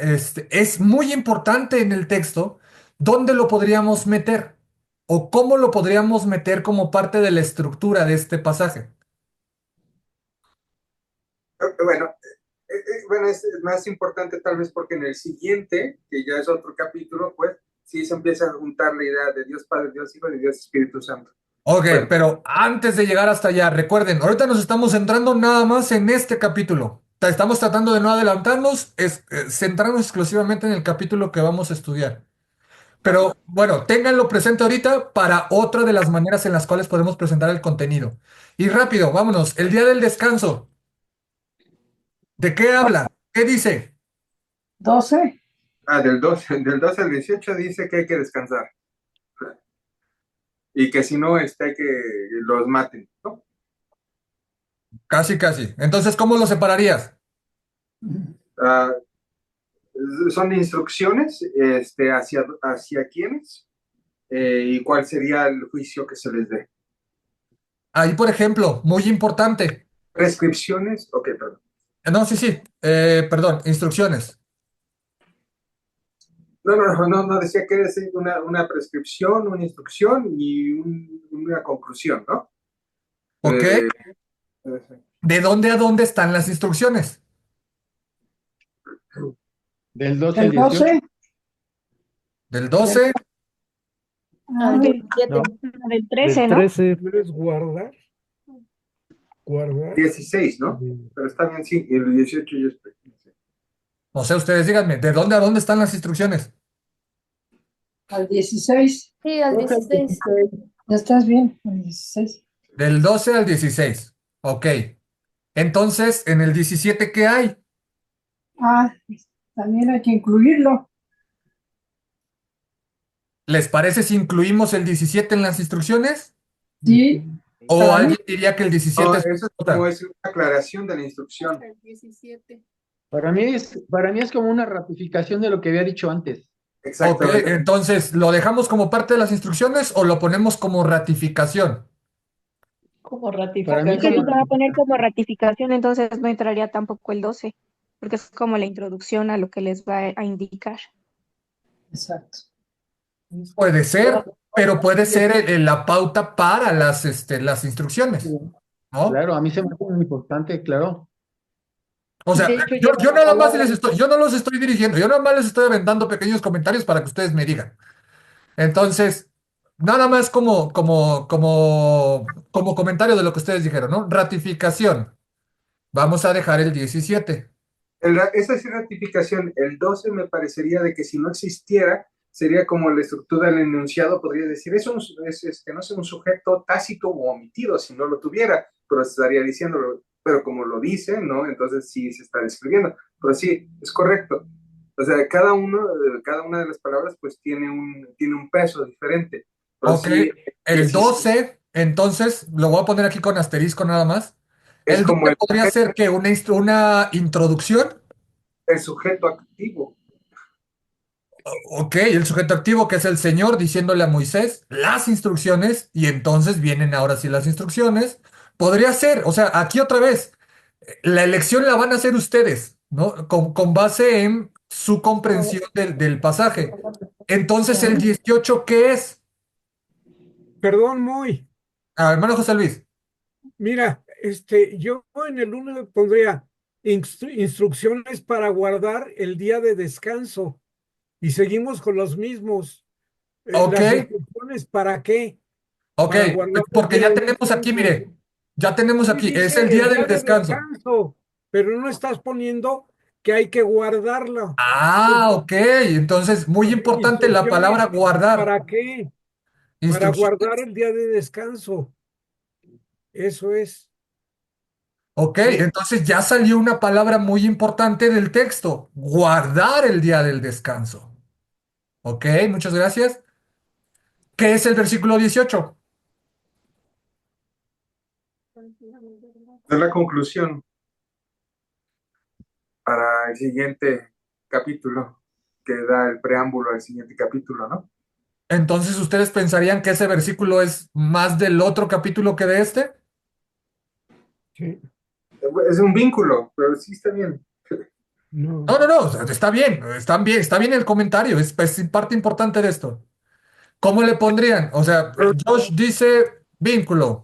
es muy importante en el texto dónde lo podríamos meter o cómo lo podríamos meter como parte de la estructura de este pasaje. Bueno, bueno, es más importante tal vez porque en el siguiente, que ya es otro capítulo, pues sí se empieza a juntar la idea de Dios Padre, Dios Hijo y Dios Espíritu Santo. Ok, Bueno, pero antes de llegar hasta allá, recuerden, ahorita nos estamos centrando nada más en este capítulo. Estamos tratando de no adelantarnos, centrarnos exclusivamente en el capítulo que vamos a estudiar. Pero bueno, ténganlo presente ahorita para otra de las maneras en las cuales podemos presentar el contenido. Y rápido, vámonos, el día del descanso. ¿De qué habla? ¿Qué dice? 12. del 12 al 18 dice que hay que descansar y que si no, hay que los maten, ¿no? Casi, casi. Entonces, ¿cómo lo separarías? Ah, son instrucciones hacia quiénes y cuál sería el juicio que se les dé. Ahí, por ejemplo, muy importante. Prescripciones, ok, perdón. No, sí, sí, perdón, instrucciones. No, decía que es una prescripción, una instrucción y una conclusión, ¿no? ¿Ok? Eh, ¿De dónde a dónde están las instrucciones? Del 12 al El 18. 12. Del 12. Al Del, 17. del Del 13, ¿no? 13, ¿quieres guardar? Guardar. 16, ¿no? Pero está bien, sí, y el 18 yo estoy. No sé, ustedes díganme, ¿de dónde a dónde están las instrucciones? Al 16. Sí, al 16. Ya estás bien, al 16. Del 12 al 16. Ok. Entonces, en el 17, ¿qué hay? Pues, también hay que incluirlo. ¿Les parece si incluimos el 17 en las instrucciones? Sí, ¿O para mí. alguien diría que el 17 No, es eso es otra? como es una aclaración de la instrucción. El 17. Para mí es como una ratificación de lo que había dicho antes. Ok, Exactamente. entonces, ¿lo dejamos como parte de las instrucciones o lo ponemos como ratificación? Como Para mí ratificación. Si como lo va a poner como ratificación, entonces no entraría tampoco el 12, porque es como la introducción a lo que les va a indicar. Exacto. Puede ser, pero puede ser la pauta para las instrucciones, ¿no? Claro, a mí se me hace muy importante, claro. O sea, De hecho, yo lleva la nada más palabra. yo no los estoy dirigiendo, yo nada más les estoy aventando pequeños comentarios para que ustedes me digan. Entonces, nada más como comentario de lo que ustedes dijeron, ¿no? Ratificación. Vamos a dejar el 17. Esa sí ratificación, el 12 me parecería de que si no existiera, sería como la estructura del enunciado, podría decir, no es un sujeto tácito o omitido si no lo tuviera, pero estaría diciéndolo, pero como lo dice, ¿no? Entonces sí se está describiendo, pero sí, es correcto. O sea, cada una de las palabras pues tiene un peso diferente, pero Ok, sí, el 12, entonces, lo voy a poner aquí con asterisco nada más. es El 12 como podría ser que una introducción. el sujeto activo. Ok, el sujeto activo que es el Señor diciéndole a Moisés las instrucciones y entonces vienen ahora sí las instrucciones. Podría ser, o sea, aquí otra vez, la elección la van a hacer ustedes, ¿no? Con base en su comprensión del pasaje. Entonces, el 18, ¿qué es? Perdón, muy. Ah, hermano José Luis. Mira, yo en el uno le pondría instrucciones para guardar el día de descanso y seguimos con los mismos. Ok, Las instrucciones, ¿para qué? ok, Para guardar el porque día ya de tenemos aquí, descanso. mire, ya tenemos Sí aquí, es el dice día el del día de descanso. descanso, pero no estás poniendo que hay que guardarlo. Ah, ok, entonces muy importante la palabra Instrucciones, guardar. ¿para qué? Para guardar Instrucciones. el día de descanso. Eso es. Ok, Sí, entonces ya salió una palabra muy importante del texto, guardar el día del descanso. Ok, muchas gracias. ¿Qué es el versículo 18? Es la conclusión para el siguiente capítulo, que da el preámbulo al siguiente capítulo, ¿no? Entonces, ¿ustedes pensarían que ese versículo es más del otro capítulo que de este? sí, Es un vínculo, pero sí está bien. no. No, no, no, o sea, está bien el comentario, es parte importante de esto. ¿Cómo le pondrían? O sea, Josh dice vínculo.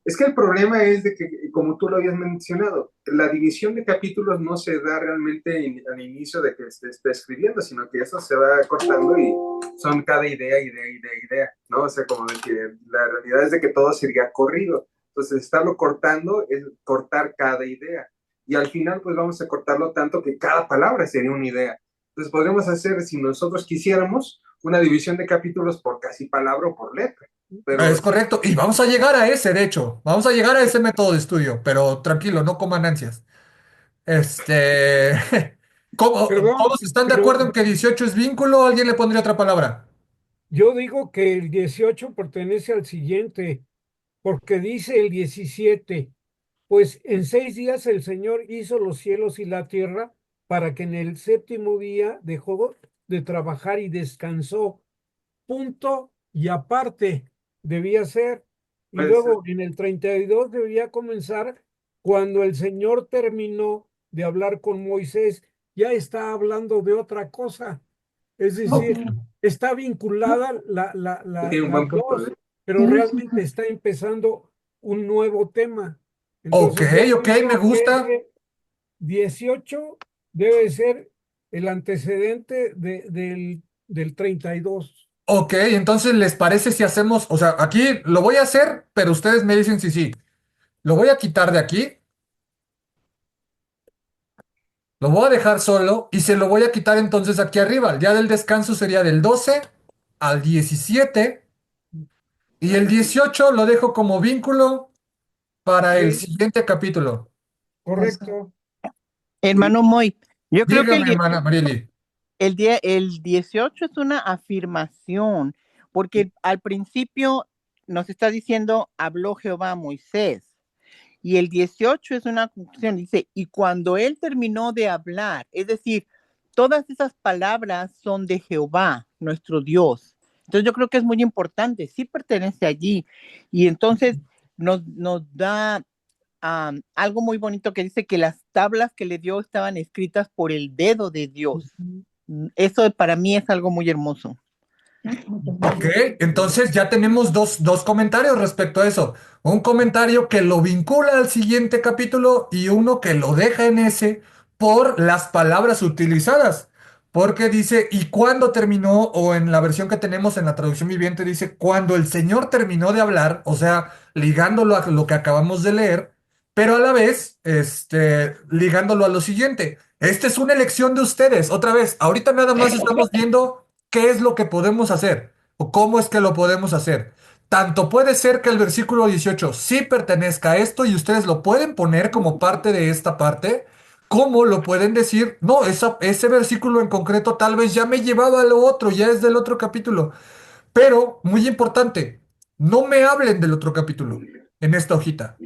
Es que el problema es de que, como tú lo habías mencionado, la división de capítulos no se da realmente al inicio de que se esté escribiendo, sino que eso se va cortando y son cada idea, idea, idea, idea, ¿no? O sea, como de que la realidad es de que todo sería corrido. Entonces, estarlo cortando es cortar cada idea. Y al final, pues vamos a cortarlo tanto que cada palabra sería una idea. Entonces, podríamos hacer, si nosotros quisiéramos, una división de capítulos por casi palabra o por letra. Pero Es sí, correcto. Y vamos a llegar a ese, de hecho. Vamos a llegar a ese método de estudio, pero tranquilo, no coman ansias. Este. Perdón, ¿Todos están de pero acuerdo en que 18 es vínculo o alguien le pondría otra palabra? yo digo que el 18 pertenece al siguiente, porque dice el 17, pues en 6 días el Señor hizo los cielos y la tierra para que en el séptimo día dejó de trabajar y descansó. Punto y aparte debía ser. Y puede ser. luego en el 32 debía comenzar cuando el Señor terminó de hablar con Moisés, ya está hablando de otra cosa. Es O- decir, está vinculada Tiene un las buen punto. dos, pero realmente está empezando un nuevo tema. ok, Entonces yo ok, me pienso que gusta. ese 18 debe ser el antecedente del 32. Ok, entonces, ¿les parece si hacemos, o sea, aquí lo voy a hacer, pero ustedes me dicen si sí. Lo voy a quitar de aquí, lo voy a dejar solo y se lo voy a quitar entonces aquí arriba. El día del descanso sería del 12 al 17 y el 18 lo dejo como vínculo para el Sí, siguiente capítulo. correcto. Hermano Moy, yo creo que Dígame, hermana Marieli. el 18 es una afirmación, porque al principio nos está diciendo, habló Jehová a Moisés. Y el 18 es una conclusión, dice, y cuando él terminó de hablar, es decir, todas esas palabras son de Jehová, nuestro Dios. Entonces yo creo que es muy importante, sí pertenece allí. Y entonces nos da algo muy bonito que dice que las tablas que le dio estaban escritas por el dedo de Dios. Eso para mí es algo muy hermoso. Ok, entonces ya tenemos dos comentarios respecto a eso. Un comentario que lo vincula al siguiente capítulo y uno que lo deja en ese por las palabras utilizadas. Porque dice, ¿y cuándo terminó? O en la versión que tenemos en la traducción viviente dice, cuando el Señor terminó de hablar, o sea, ligándolo a lo que acabamos de leer, pero a la vez, ligándolo a lo siguiente. Esta es una elección de ustedes. Otra vez, ahorita nada más estamos viendo qué es lo que podemos hacer o cómo es que lo podemos hacer. Tanto puede ser que el versículo 18 sí pertenezca a esto y ustedes lo pueden poner como parte de esta parte, como lo pueden decir, no, ese versículo en concreto tal vez ya me llevaba a lo otro, ya es del otro capítulo. Pero, muy importante, no me hablen del otro capítulo en esta hojita.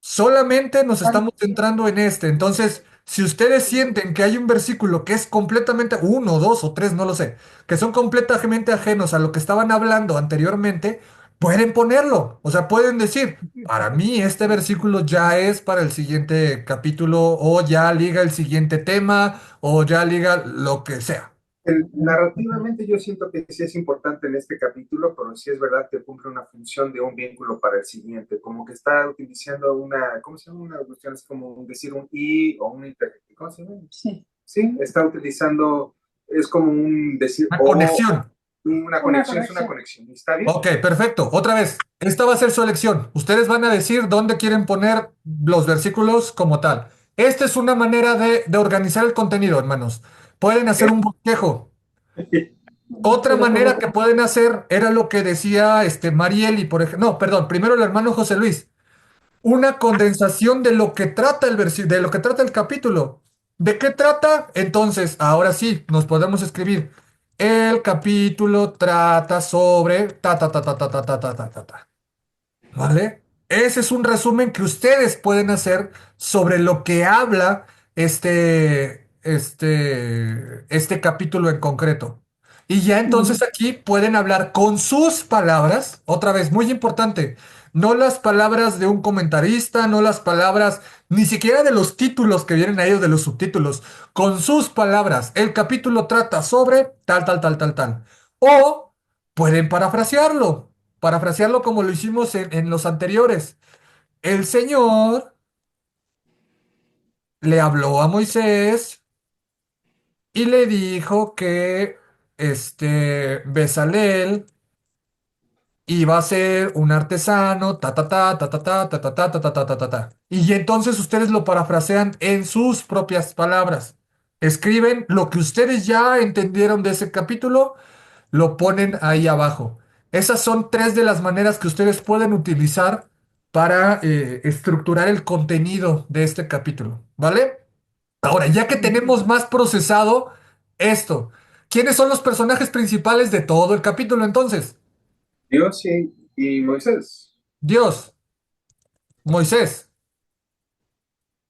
Solamente nos estamos centrando en este. Entonces, Si ustedes sienten que hay un versículo que es completamente, uno, dos o tres, no lo sé, que son completamente ajenos a lo que estaban hablando anteriormente, pueden ponerlo. O sea, pueden decir, para mí este versículo ya es para el siguiente capítulo o ya liga el siguiente tema o ya liga lo que sea. Narrativamente yo siento que sí es importante en este capítulo, pero sí es verdad que cumple una función de un vínculo para el siguiente, como que está utilizando una, ¿cómo se llama? Una cuestión, es como decir un y o un inter, ¿cómo se llama? Sí. Sí, está utilizando, es como un decir Una o conexión. una conexión, es una conexión, ¿está bien? Ok, perfecto. Otra vez, esta va a ser su elección. Ustedes van a decir dónde quieren poner los versículos como tal. Esta es una manera de organizar el contenido, hermanos. Pueden hacer un bosquejo. Otra Pero como manera que pueden hacer era lo que decía Marieli, por ejemplo. No, perdón, primero el hermano José Luis. Una condensación de lo que trata de lo que trata el capítulo. ¿De qué trata? Entonces, ahora sí, nos podemos escribir. El capítulo trata sobre ta ta ta ta ta ta ta ta ta ta. Ta. ¿Vale? Ese es un resumen que ustedes pueden hacer sobre lo que habla este capítulo en concreto. Y ya entonces aquí pueden hablar con sus palabras, otra vez, muy importante, no las palabras de un comentarista, no las palabras, ni siquiera de los títulos que vienen ahí o de los subtítulos, con sus palabras. El capítulo trata sobre tal, tal, tal, tal, tal. O pueden parafrasearlo como lo hicimos en los anteriores. El Señor le habló a Moisés y le dijo que Bezalel iba a ser un artesano, ta ta ta ta ta ta ta ta ta ta ta ta ta ta ta. Y entonces ustedes lo parafrasean en sus propias palabras. Escriben lo que ustedes ya entendieron de ese capítulo, lo ponen ahí abajo. Esas son tres de las maneras que ustedes pueden utilizar para estructurar el contenido de este capítulo, ¿vale? Ahora, ya que tenemos más procesado esto, ¿quiénes son los personajes principales de todo el capítulo entonces? Dios y Moisés, Dios, Moisés,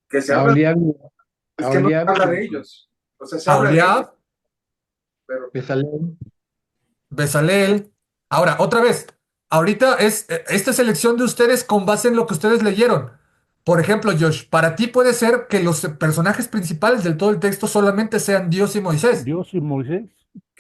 que se habla, Aholiab, es que no se Aholiab, habla de ellos, o sea, se habla de ellos, Aholiab, pero Besaleel, Bezalel. Ahora, otra vez, ahorita es esta selección de ustedes con base en lo que ustedes leyeron. Por ejemplo, Josh, para ti puede ser que los personajes principales del todo el texto solamente sean Dios y Moisés. Dios y Moisés.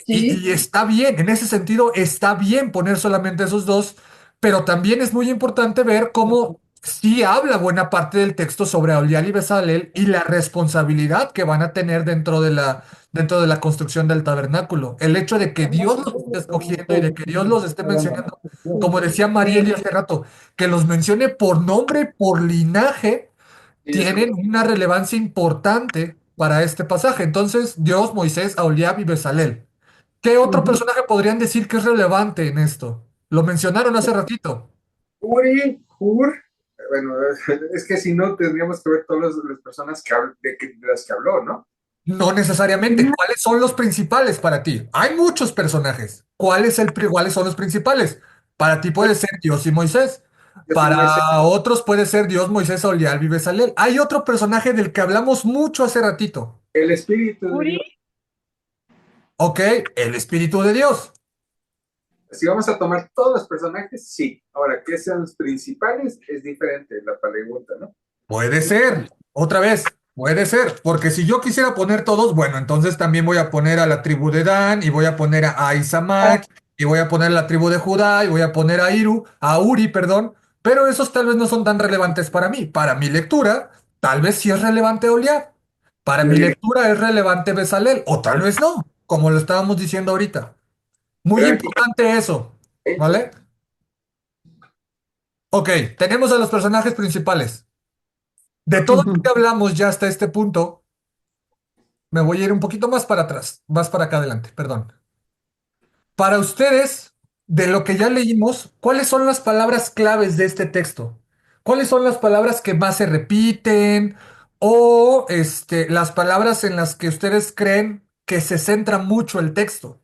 Y está bien, en ese sentido está bien poner solamente esos dos, pero también es muy importante ver cómo sí habla buena parte del texto sobre Auliel y Bezalel y la responsabilidad que van a tener dentro de la construcción del tabernáculo. El hecho de que Dios los esté escogiendo y de que Dios los esté mencionando, como decía Marieli hace rato, que los mencione por nombre, por linaje, sí, eso tienen una relevancia importante para este pasaje. Entonces, Dios, Moisés, Aholiab y Bezalel. ¿Qué otro personaje podrían decir que es relevante en esto? Lo mencionaron hace ratito. Hur, bueno, es que si no tendríamos que ver todas las personas de las que habló, ¿no? No necesariamente. ¿Cuáles son los principales para ti? Hay muchos personajes. ¿Cuáles son los principales? Para ti puede ser Dios y Moisés. Yo sí, Moisés, Para otros puede ser Dios, Moisés, Olial y Bezalel. Hay otro personaje del que hablamos mucho hace ratito. el Espíritu de Uri, Dios. Ok, el Espíritu de Dios. Si vamos a tomar todos los personajes, sí. Ahora, ¿qué sean los principales? Es diferente la pregunta, ¿no? Puede ser, otra vez, puede ser, porque si yo quisiera poner todos, bueno, entonces también voy a poner a la tribu de Dan y voy a poner a Isamach y voy a poner a la tribu de Judá y voy a poner a Uri, perdón, pero esos tal vez no son tan relevantes para mí. Para mi lectura, tal vez sí es relevante Oliab. Para mi Sí, lectura es relevante Bezalel, o tal vez no, como lo estábamos diciendo ahorita. Muy pero aquí, importante eso, ¿vale? Ok, tenemos a los personajes principales. De todo lo que hablamos ya hasta este punto, me voy a ir un poquito más para atrás, más para acá adelante, perdón. Para ustedes, de lo que ya leímos, ¿cuáles son las palabras claves de este texto? ¿Cuáles son las palabras que más se repiten? O las palabras en las que ustedes creen que se centra mucho el texto.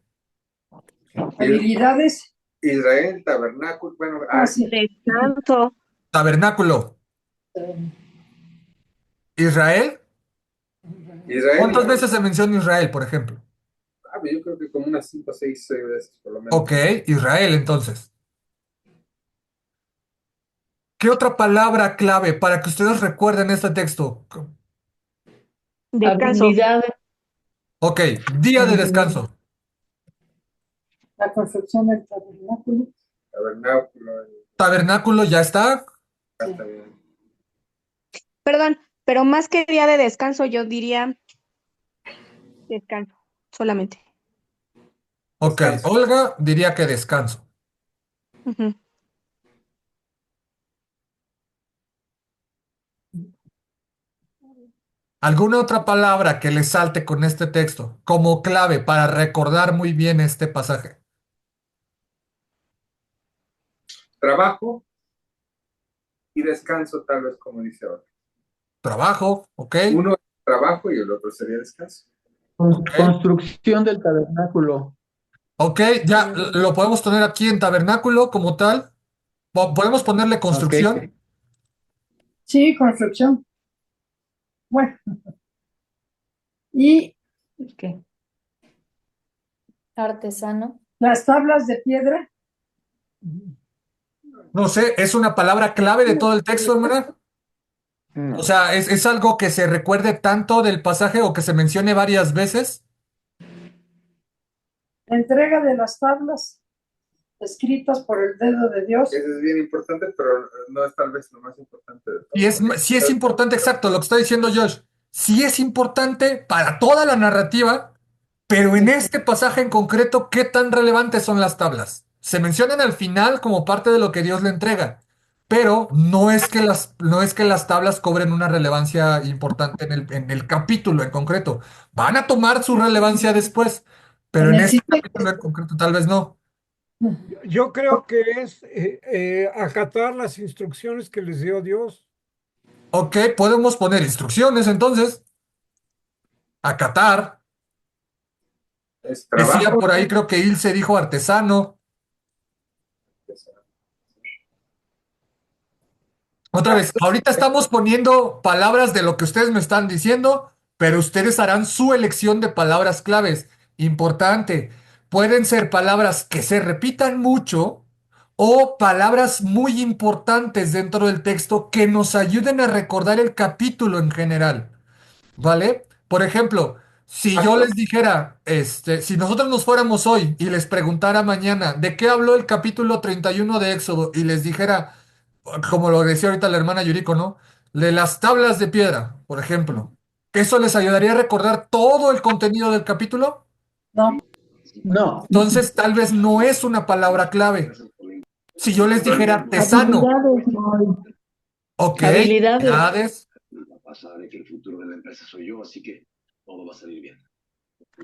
Habilidades. Israel, tabernáculo, bueno, Sí. descanso, Tabernáculo, Israel, Israel, ¿Cuántas veces se menciona Israel, por ejemplo? yo creo que como unas 5 o 6 veces por lo menos. Ok, Israel entonces. ¿Qué otra palabra clave para que ustedes recuerden este texto? Descanso. Habilidad, Ok, día de descanso. la construcción del tabernáculo. Tabernáculo, Tabernáculo ya está. está bien. Perdón, pero más que día de descanso, yo diría descanso, solamente. Ok, Descanso. Olga diría que descanso. Ujú. ¿Alguna otra palabra que le salte con este texto como clave para recordar muy bien este pasaje? Trabajo y descanso, tal vez como dice ahora. Trabajo, ok, Uno es trabajo y el otro sería descanso. ok, Construcción del tabernáculo. ok, ya lo podemos poner aquí en tabernáculo como tal. Podemos ponerle Ok. construcción. Sí, construcción. Bueno, y ¿qué? Artesano. Las tablas de piedra. No sé, ¿es una palabra clave de todo el texto, hermana? O sea, ¿es algo que se recuerde tanto del pasaje o que se mencione varias veces? La entrega de las tablas escritas por el dedo de Dios. Eso es bien importante, pero no es tal vez lo más importante de todo. Y sí es importante, exacto, lo que está diciendo Josh. Sí es importante para toda la narrativa, pero en este pasaje en concreto, ¿qué tan relevantes son las tablas? Se mencionan al final como parte de lo que Dios le entrega, pero no es que las tablas cobren una relevancia importante en el capítulo en concreto. Van a tomar su relevancia después, pero En en el este siguiente. capítulo en concreto tal vez no. Yo creo que es acatar las instrucciones que les dio Dios. Ok, podemos poner instrucciones entonces, acatar. Es Decía trabajo. por ahí, creo que Ilse dijo artesano. Otra vez, ahorita estamos poniendo palabras de lo que ustedes me están diciendo, pero ustedes harán su elección de palabras claves. Importante, pueden ser palabras que se repitan mucho o palabras muy importantes dentro del texto que nos ayuden a recordar el capítulo en general. ¿Vale? Por ejemplo, si yo les dijera, si nosotros nos fuéramos hoy y les preguntara mañana de qué habló el capítulo 31 de Éxodo y les dijera, como lo decía ahorita la hermana Yuriko, ¿no? De las tablas de piedra, por ejemplo. ¿Eso les ayudaría a recordar todo el contenido del capítulo? No, No, Entonces, tal vez no es una palabra clave. Si yo les dijera artesano, habilidades, no. ok, Habilidades. habilidades,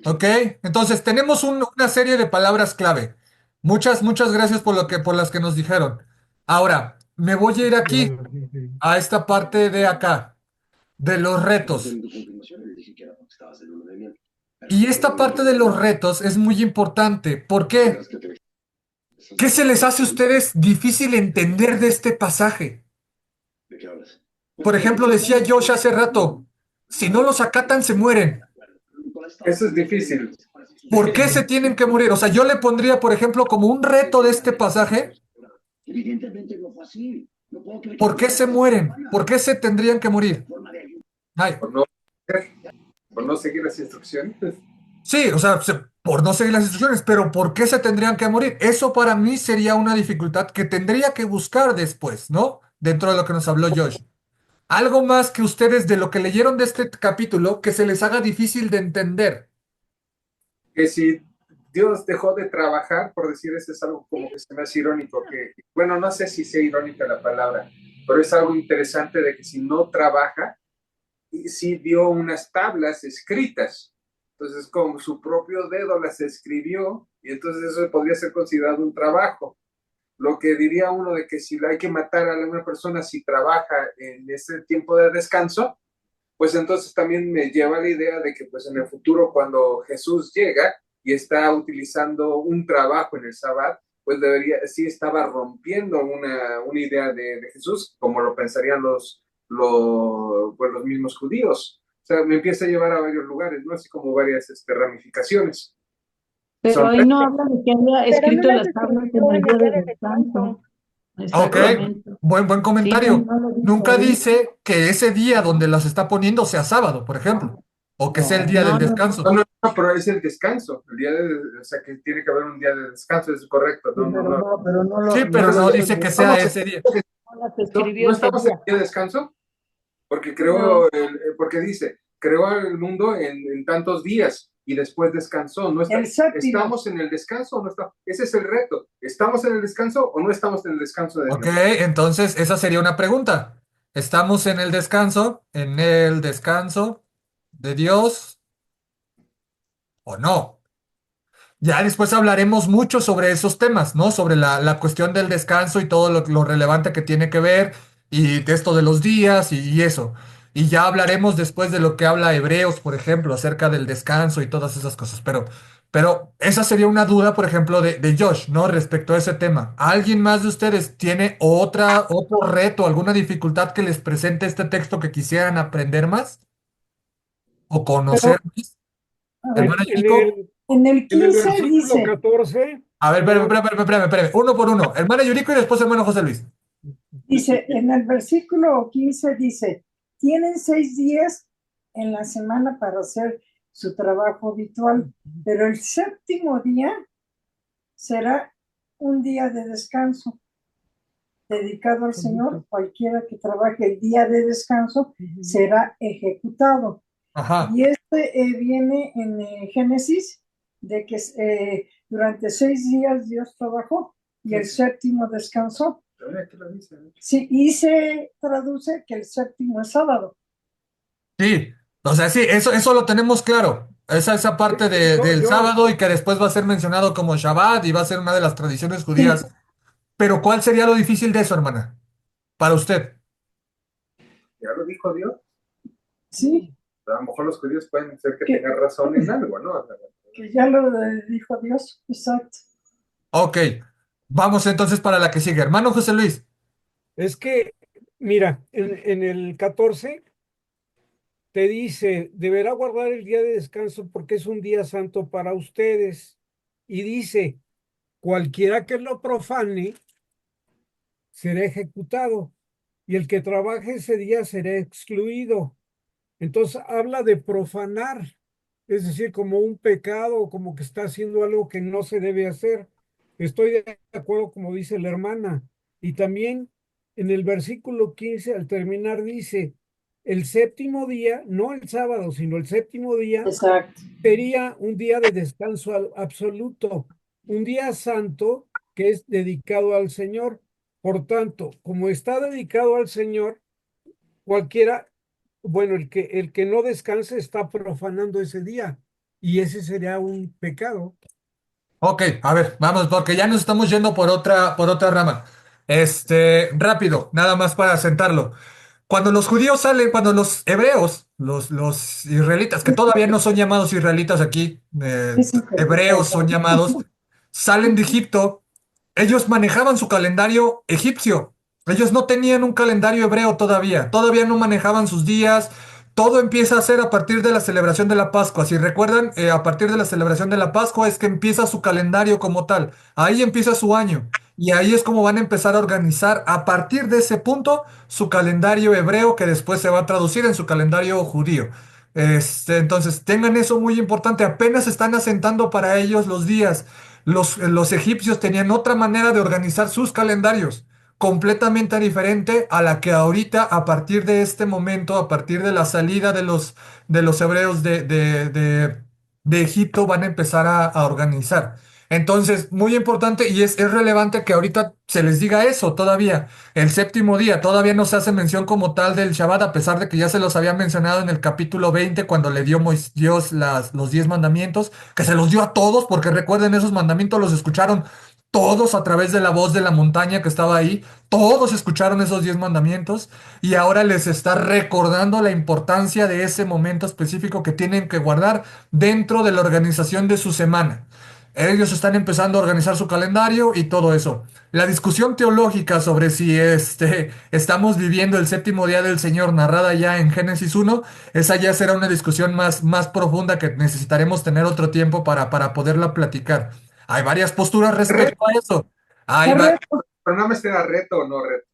ok, entonces tenemos una serie de palabras clave. Muchas gracias por por las que nos dijeron. Ahora, me voy a ir aquí, a esta parte de acá, de los retos. Y esta parte de los retos es muy importante. ¿Por qué? ¿Qué se les hace a ustedes difícil entender de este pasaje? Por ejemplo, decía Josh hace rato, si no los acatan, se mueren. Eso es difícil. ¿Por qué se tienen que morir? O sea, yo le pondría, por ejemplo, como un reto de este pasaje, ¿por qué se mueren? ¿Por qué se tendrían que morir? Ay, Por no, por no seguir las instrucciones. sí, o sea, por no seguir las instrucciones, pero ¿por qué se tendrían que morir? Eso para mí sería una dificultad que tendría que buscar después, ¿no? Dentro de lo que nos habló Josh. Algo más que ustedes de lo que leyeron de este capítulo que se les haga difícil de entender. Que si Dios dejó de trabajar, por decir eso, es algo como que se me hace irónico, que, bueno, no sé si sea irónica la palabra, pero es algo interesante de que si no trabaja, y sí dio unas tablas escritas, entonces con su propio dedo las escribió, y entonces eso podría ser considerado un trabajo. Lo que diría uno de que si hay que matar a una persona si trabaja en ese tiempo de descanso, pues entonces también me lleva a la idea de que pues en el futuro cuando Jesús llega y está utilizando un trabajo en el Sabbat, pues debería, sí estaba rompiendo una idea de Jesús, como lo pensarían pues los mismos judíos. sea, me empieza a llevar a varios lugares, ¿no? Así como varias ramificaciones. Pero ahí no habla de que haya Pero no escrito las las tablas escribió en el en el día día de de descanso. descanso. Ok, Exactamente. buen Sí, comentario. no lo dice Nunca ahí. dice que ese día donde las está poniendo sea sábado, por ejemplo, o que sea el día del No, no, descanso. No, no, no, pero es el descanso, el día o sea, que tiene que haber un día de descanso, es correcto, no, no, no. pero no Sí, no pero lo no dice, dice que sea Estamos, ese día. no las no, escribió no ese estamos en día. el día de descanso, porque No. porque dice, creó el mundo en tantos días y después descansó. No está, El séptimo. ¿estamos en el descanso o no estamos? Ese es el reto. ¿Estamos en el descanso o no estamos en el descanso de Ok, Dios? entonces esa sería una pregunta. ¿Estamos en el descanso de Dios o no? Ya después hablaremos mucho sobre esos temas, ¿no? Sobre la cuestión del descanso y todo lo relevante que tiene que ver y de esto de los días y eso. Y ya hablaremos después de lo que habla Hebreos, por ejemplo, acerca del descanso y todas esas cosas. Pero esa sería una duda, por ejemplo, de Josh, ¿no? Respecto a ese tema. ¿Alguien más de ustedes tiene otro reto, alguna dificultad que les presente este texto que quisieran aprender más o Pero conocer más? A ver, Hermana en Yuriko. en el el 15 versículo dice, 14, A ver, espérame, perdón, espérame. Uno por uno. Hermana Yuriko y después hermano José Luis. en el versículo 15 dice, tienen 6 días en la semana para hacer su trabajo habitual, pero el séptimo día será un día de descanso dedicado al Señor. Cualquiera que trabaje el día de descanso será ejecutado. Ajá. Y viene en Génesis, de que durante 6 días Dios trabajó y el séptimo descansó. ¿Qué lo dice? Sí, y se traduce que el séptimo es sábado. Sí. O sea, sí, eso lo tenemos claro. Esa parte del yo, sábado y que después va a ser mencionado como Shabbat y va a ser una de las tradiciones Sí, judías. Pero ¿cuál sería lo difícil de eso, hermana? Para usted. Ya lo dijo Dios. sí, A lo mejor los judíos pueden ser que ¿Qué? tengan razón en algo, ¿no? O sea, que ya lo dijo Dios, exacto. Ok. Vamos entonces para la que sigue. Hermano José Luis. es que, mira, en el 14 te dice, deberá guardar el día de descanso porque es un día santo para ustedes. Y dice, cualquiera que lo profane será ejecutado y el que trabaje ese día será excluido. Entonces habla de profanar, es decir, como un pecado, como que está haciendo algo que no se debe hacer. Estoy de acuerdo, como dice la hermana. Y también en el versículo 15, al terminar, dice, el séptimo día, no el sábado, sino el séptimo día, Exacto. sería un día de descanso absoluto, un día santo que es dedicado al Señor. Por tanto, como está dedicado al Señor, cualquiera, bueno, el que no descanse está profanando ese día y ese sería un pecado. Ok, a ver, vamos, porque ya nos estamos yendo por otra rama. Rápido, nada más para sentarlo. Cuando los judíos salen, cuando los hebreos, los israelitas, que todavía no son llamados israelitas aquí, Es ejecutado. hebreos son llamados, salen de Egipto, ellos manejaban su calendario egipcio. Ellos no tenían un calendario hebreo todavía no manejaban sus días. Todo empieza a ser a partir de la celebración de la Pascua. Si recuerdan, a partir de la celebración de la Pascua es que empieza su calendario como tal. Ahí empieza su año. Y ahí es como van a empezar a organizar a partir de ese punto su calendario hebreo que después se va a traducir en su calendario judío. Entonces, tengan eso muy importante. Apenas están asentando para ellos los días. Los egipcios tenían otra manera de organizar sus calendarios, completamente diferente a la que ahorita, a partir de este momento, a partir de la salida de los hebreos de Egipto, van a empezar a organizar. Entonces, muy importante y es relevante que ahorita se les diga eso todavía. El séptimo día, todavía no se hace mención como tal del Shabbat, a pesar de que ya se los había mencionado en el capítulo 20 cuando le dio Dios los 10 mandamientos, que se los dio a todos, porque recuerden, esos mandamientos los escucharon todos a través de la voz de la montaña que estaba ahí, todos escucharon esos 10 mandamientos y ahora les está recordando la importancia de ese momento específico que tienen que guardar dentro de la organización de su semana. Ellos están empezando a organizar su calendario y todo eso. La discusión teológica sobre si estamos viviendo el séptimo día del Señor narrada ya en Génesis 1, esa ya será una discusión más profunda que necesitaremos tener otro tiempo para poderla platicar. Hay varias posturas respecto Reto, a eso. Hay es va- reto, pero no me sea reto o no reto.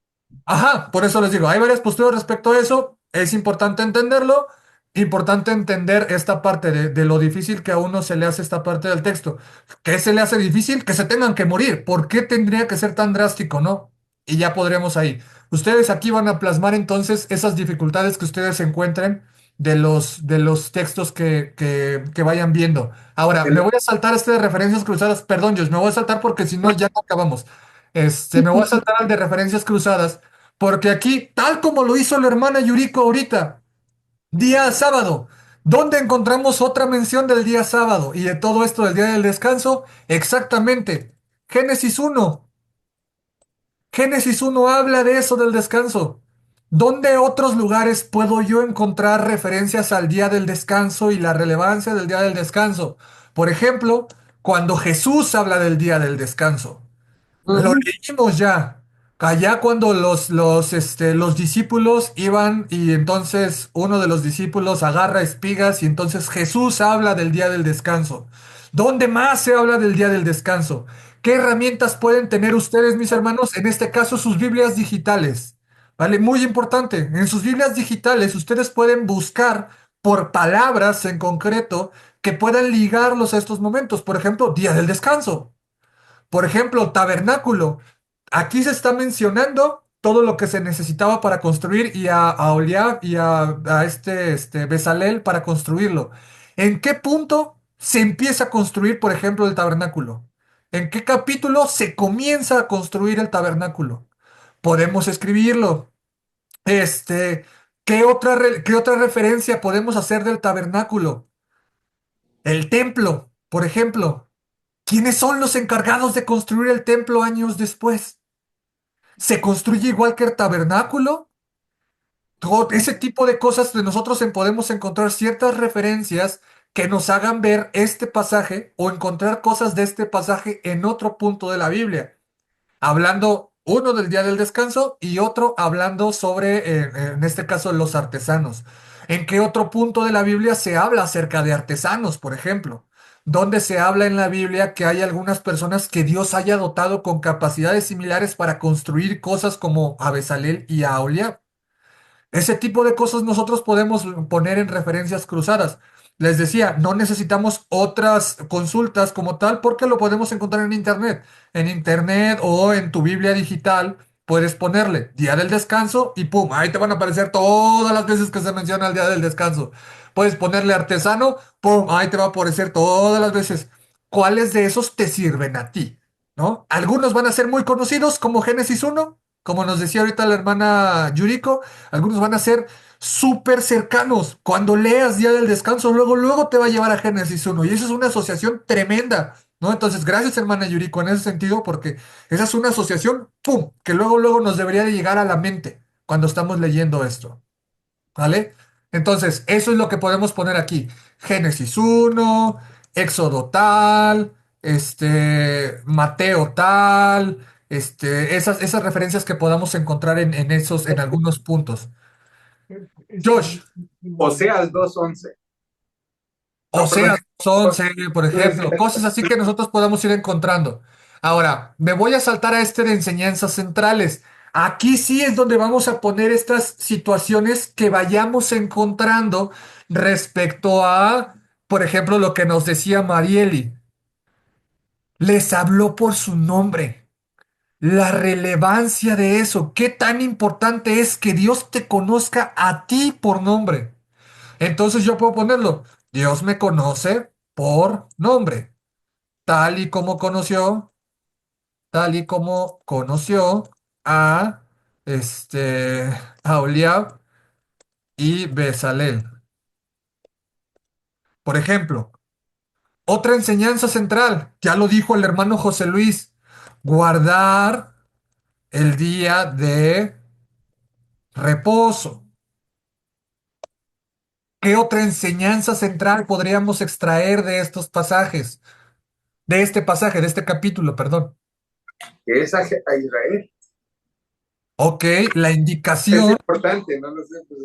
Ajá, por eso les digo, hay varias posturas respecto a eso. Es importante entenderlo. Importante entender esta parte de lo difícil que a uno se le hace esta parte del texto. ¿Qué se le hace difícil? Que se tengan que morir. ¿Por qué tendría que ser tan drástico, no? Y ya podremos ahí. Ustedes aquí van a plasmar entonces esas dificultades que ustedes encuentren de los textos que vayan viendo. Ahora, me El- voy a saltar este de referencias cruzadas. Perdón, Josh, me voy a saltar porque si no ya no acabamos. Me voy a saltar al de referencias cruzadas porque aquí, tal como lo hizo la hermana Yuriko ahorita, día sábado. ¿Dónde encontramos otra mención del día sábado y de todo esto del día del descanso? Exactamente. Génesis 1. Génesis 1 habla de eso del descanso. ¿Dónde otros lugares puedo yo encontrar referencias al día del descanso y la relevancia del día del descanso? Por ejemplo, cuando Jesús habla del día del descanso. Lo Ujú. leímos ya. Allá cuando los discípulos iban y entonces uno de los discípulos agarra espigas y entonces Jesús habla del día del descanso. ¿Dónde más se habla del día del descanso? ¿Qué herramientas pueden tener ustedes, mis hermanos? En este caso, sus Biblias digitales. ¿Vale? Muy importante. En sus Biblias digitales ustedes pueden buscar por palabras en concreto que puedan ligarlos a estos momentos. Por ejemplo, día del descanso. Por ejemplo, tabernáculo. Aquí se está mencionando todo lo que se necesitaba para construir y a Oliab y a Bezalel para construirlo. ¿En qué punto se empieza a construir, por ejemplo, el tabernáculo? ¿En qué capítulo se comienza a construir el tabernáculo? Podemos escribirlo. Este, ¿qué otra referencia podemos hacer del tabernáculo? El templo, por ejemplo. ¿Quiénes son los encargados de construir el templo años después? ¿Se construye igual que el tabernáculo? Todo ese tipo de cosas de nosotros podemos encontrar ciertas referencias que nos hagan ver este pasaje o encontrar cosas de este pasaje en otro punto de la Biblia. Hablando uno del día del descanso y otro hablando sobre, en este caso, los artesanos. ¿En qué otro punto de la Biblia se habla acerca de artesanos, por ejemplo? ¿Dónde se habla en la Biblia que hay algunas personas que Dios haya dotado con capacidades similares para construir cosas como a Bezalel y a Aholiab? Ese tipo de cosas nosotros podemos poner en referencias cruzadas. Les decía, no necesitamos otras consultas como tal porque lo podemos encontrar en Internet. En Internet o en tu Biblia digital puedes ponerle día del descanso y pum, ahí te van a aparecer todas las veces que se menciona el día del descanso. Puedes ponerle artesano, pum, ahí te va a aparecer todas las veces. ¿Cuáles de esos te sirven a ti? ¿No? Algunos van a ser muy conocidos como Génesis 1, como nos decía ahorita la hermana Yuriko. Algunos van a ser súper cercanos. Cuando leas Día del Descanso, luego te va a llevar a Génesis 1. Y eso es una asociación tremenda, ¿no? Entonces, gracias, hermana Yuriko, en ese sentido, porque esa es una asociación, ¡pum!, que luego nos debería de llegar a la mente cuando estamos leyendo esto, ¿vale? Entonces, eso es lo que podemos poner aquí. Génesis 1, Éxodo tal, Mateo tal, esas referencias que podamos encontrar en algunos puntos. Josh, Oseas 2:11. No, perdón. Oseas 11, por ejemplo, cosas así que nosotros podamos ir encontrando. Ahora, me voy a saltar a este de enseñanzas centrales. Aquí sí es donde vamos a poner estas situaciones que vayamos encontrando respecto a, por ejemplo, lo que nos decía Marieli. Les habló por su nombre. La relevancia de eso. ¿Qué tan importante es que Dios te conozca a ti por nombre? Entonces yo puedo ponerlo. Dios me conoce por nombre. Tal y como conoció, tal y como conoció a a Oliab y Bezalel. Por ejemplo, otra enseñanza central, ya lo dijo el hermano José Luis, guardar el día de reposo. ¿Qué otra enseñanza central podríamos extraer de estos pasajes? de este pasaje, de este capítulo, perdón. Que es a Israel. Ok, la Es indicación. importante, no lo sé, pues,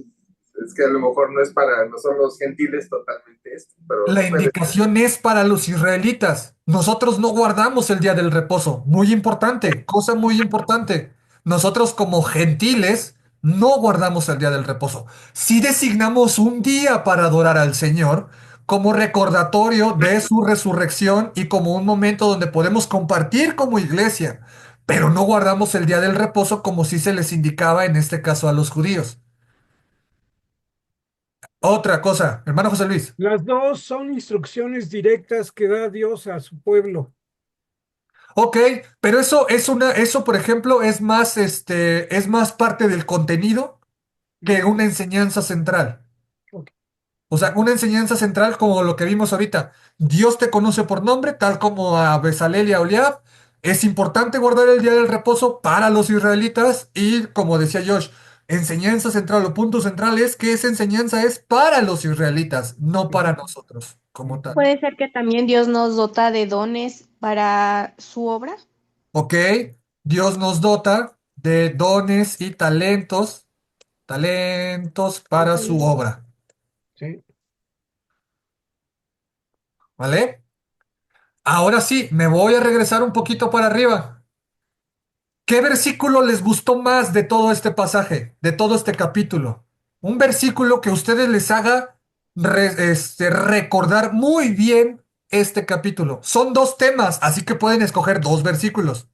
es que a lo mejor no son los gentiles totalmente esto, pero La puede ser. indicación es para los israelitas. Nosotros no guardamos el día del reposo. Muy importante, cosa muy importante. Nosotros como gentiles no guardamos el día del reposo. Sí designamos un día para adorar al Señor como recordatorio de su resurrección y como un momento donde podemos compartir como iglesia, pero no guardamos el día del reposo como si se les indicaba en este caso a los judíos. Otra cosa, hermano José Luis. Las dos son instrucciones directas que da Dios a su pueblo. Ok, pero eso, por ejemplo, es más parte del contenido que una enseñanza central. Ok. O sea, una enseñanza central como lo que vimos ahorita. Dios te conoce por nombre, tal como a Bezalel y a Oliab. Es importante guardar el día del reposo para los israelitas y, como decía Josh, enseñanza central o punto central es que esa enseñanza es para los israelitas, no para nosotros como tal. Puede ser que también Dios nos dota de dones para su obra. Ok, Dios nos dota de dones y talentos para su obra, Sí. ¿vale? Ahora sí, me voy a regresar un poquito para arriba. ¿Qué versículo les gustó más de todo este pasaje, de todo este capítulo? Un versículo que a ustedes les haga recordar muy bien este capítulo. Son dos temas, así que pueden escoger dos versículos.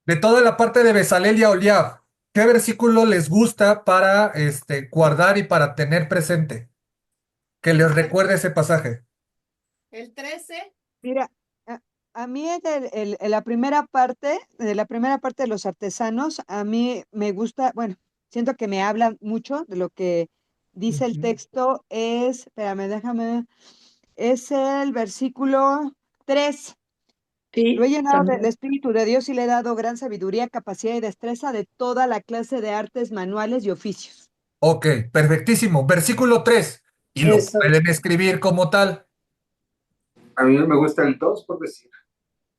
De toda la parte de Bezalel y Aholiab, ¿qué versículo les gusta para guardar y para tener presente? Que les recuerde ese pasaje. El 13. Mira, a mí la primera parte, de la primera parte de los artesanos, a mí me gusta, bueno, siento que me habla mucho de lo que dice el texto, espérame, déjame, es el versículo 3. Lo he Sí, llenado del también. Espíritu de Dios y le he dado gran sabiduría, capacidad y destreza de toda la clase de artes manuales y oficios. Ok, perfectísimo. Versículo 3. Y lo Eso. pueden escribir como tal. A mí me gusta el 2 por decir,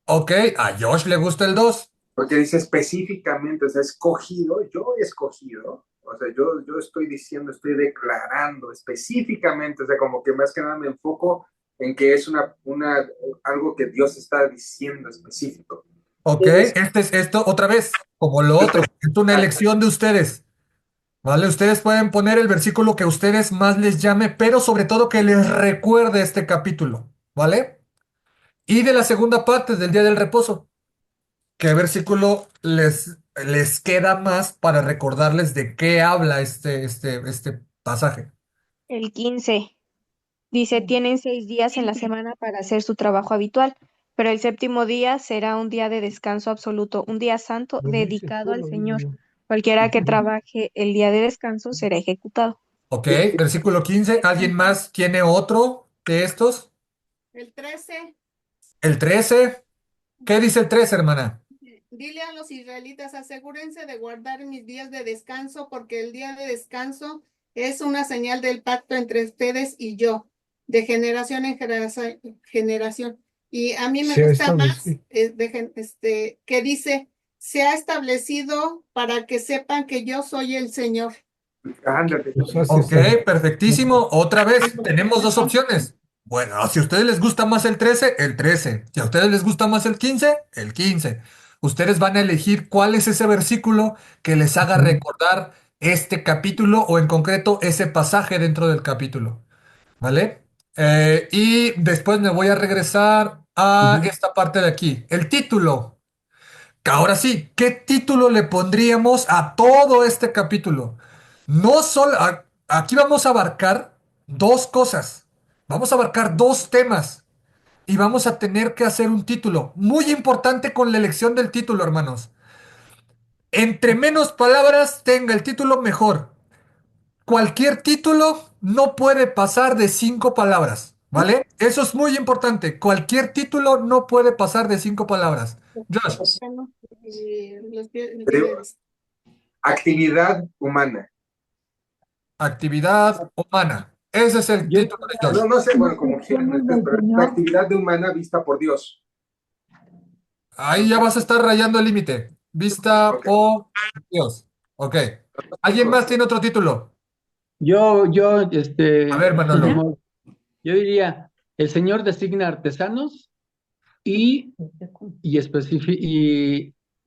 Ok, a Josh le gusta el 2. porque dice específicamente, o sea, escogido, yo he escogido, o sea, yo estoy diciendo, estoy declarando específicamente, o sea, como que más que nada me enfoco en que es algo que Dios está diciendo específico. Ok, este es esto otra vez, como lo otro. Es una elección de ustedes. ¿Vale? Ustedes pueden poner el versículo que a ustedes más les llame, pero sobre todo que les recuerde este capítulo. ¿Vale? Y de la segunda parte del día del reposo. ¿Qué versículo les queda más para recordarles de qué habla este pasaje? El 15 dice, tienen 6 días en la semana para hacer su trabajo habitual, pero el séptimo día será un día de descanso absoluto, un día santo Lo dice dedicado todo al lo Señor. mismo. Cualquiera que trabaje el día de descanso será ejecutado. Ok, versículo 15. ¿Alguien más tiene otro de estos? El 13. El 13. ¿Qué dice el 13, hermana? Dile a los israelitas, asegúrense de guardar mis días de descanso, porque el día de descanso es una señal del pacto entre ustedes y yo, de generación en generación. Y a mí me Se ha gusta más establecido. que dice, se ha establecido para que sepan que yo soy el Señor. Ándale. Los hace Ok, estar. perfectísimo. Otra vez, tenemos dos opciones. Bueno, si a ustedes les gusta más el 13, el 13. Si a ustedes les gusta más el 15, el 15. Ustedes van a elegir cuál es ese versículo que les haga Ujú. recordar este capítulo o en concreto ese pasaje dentro del capítulo. ¿Vale? Y después me voy a regresar a Ujú. esta parte de aquí. El título. Ahora sí, ¿qué título le pondríamos a todo este capítulo? No solo, aquí vamos a abarcar dos cosas. Vamos a abarcar dos temas y vamos a tener que hacer un título. Muy importante con la elección del título, hermanos. Entre menos palabras tenga el título, mejor. Cualquier título no puede pasar de 5 palabras, ¿vale? Eso es muy importante. Cualquier título no puede pasar de 5 palabras. Josh, El día de descanso. Actividad humana. actividad humana. Ese es el Yo, título de Josh. No, no sé, bueno, como quieran, Instrucciones del pero la Señor. actividad de humana vista por Dios. Ahí ya vas a estar rayando el límite. Vista Ok. por Dios. Ok. ¿Alguien más tiene otro título? yo, A ver, Manolo. yo diría, el Señor designa artesanos y,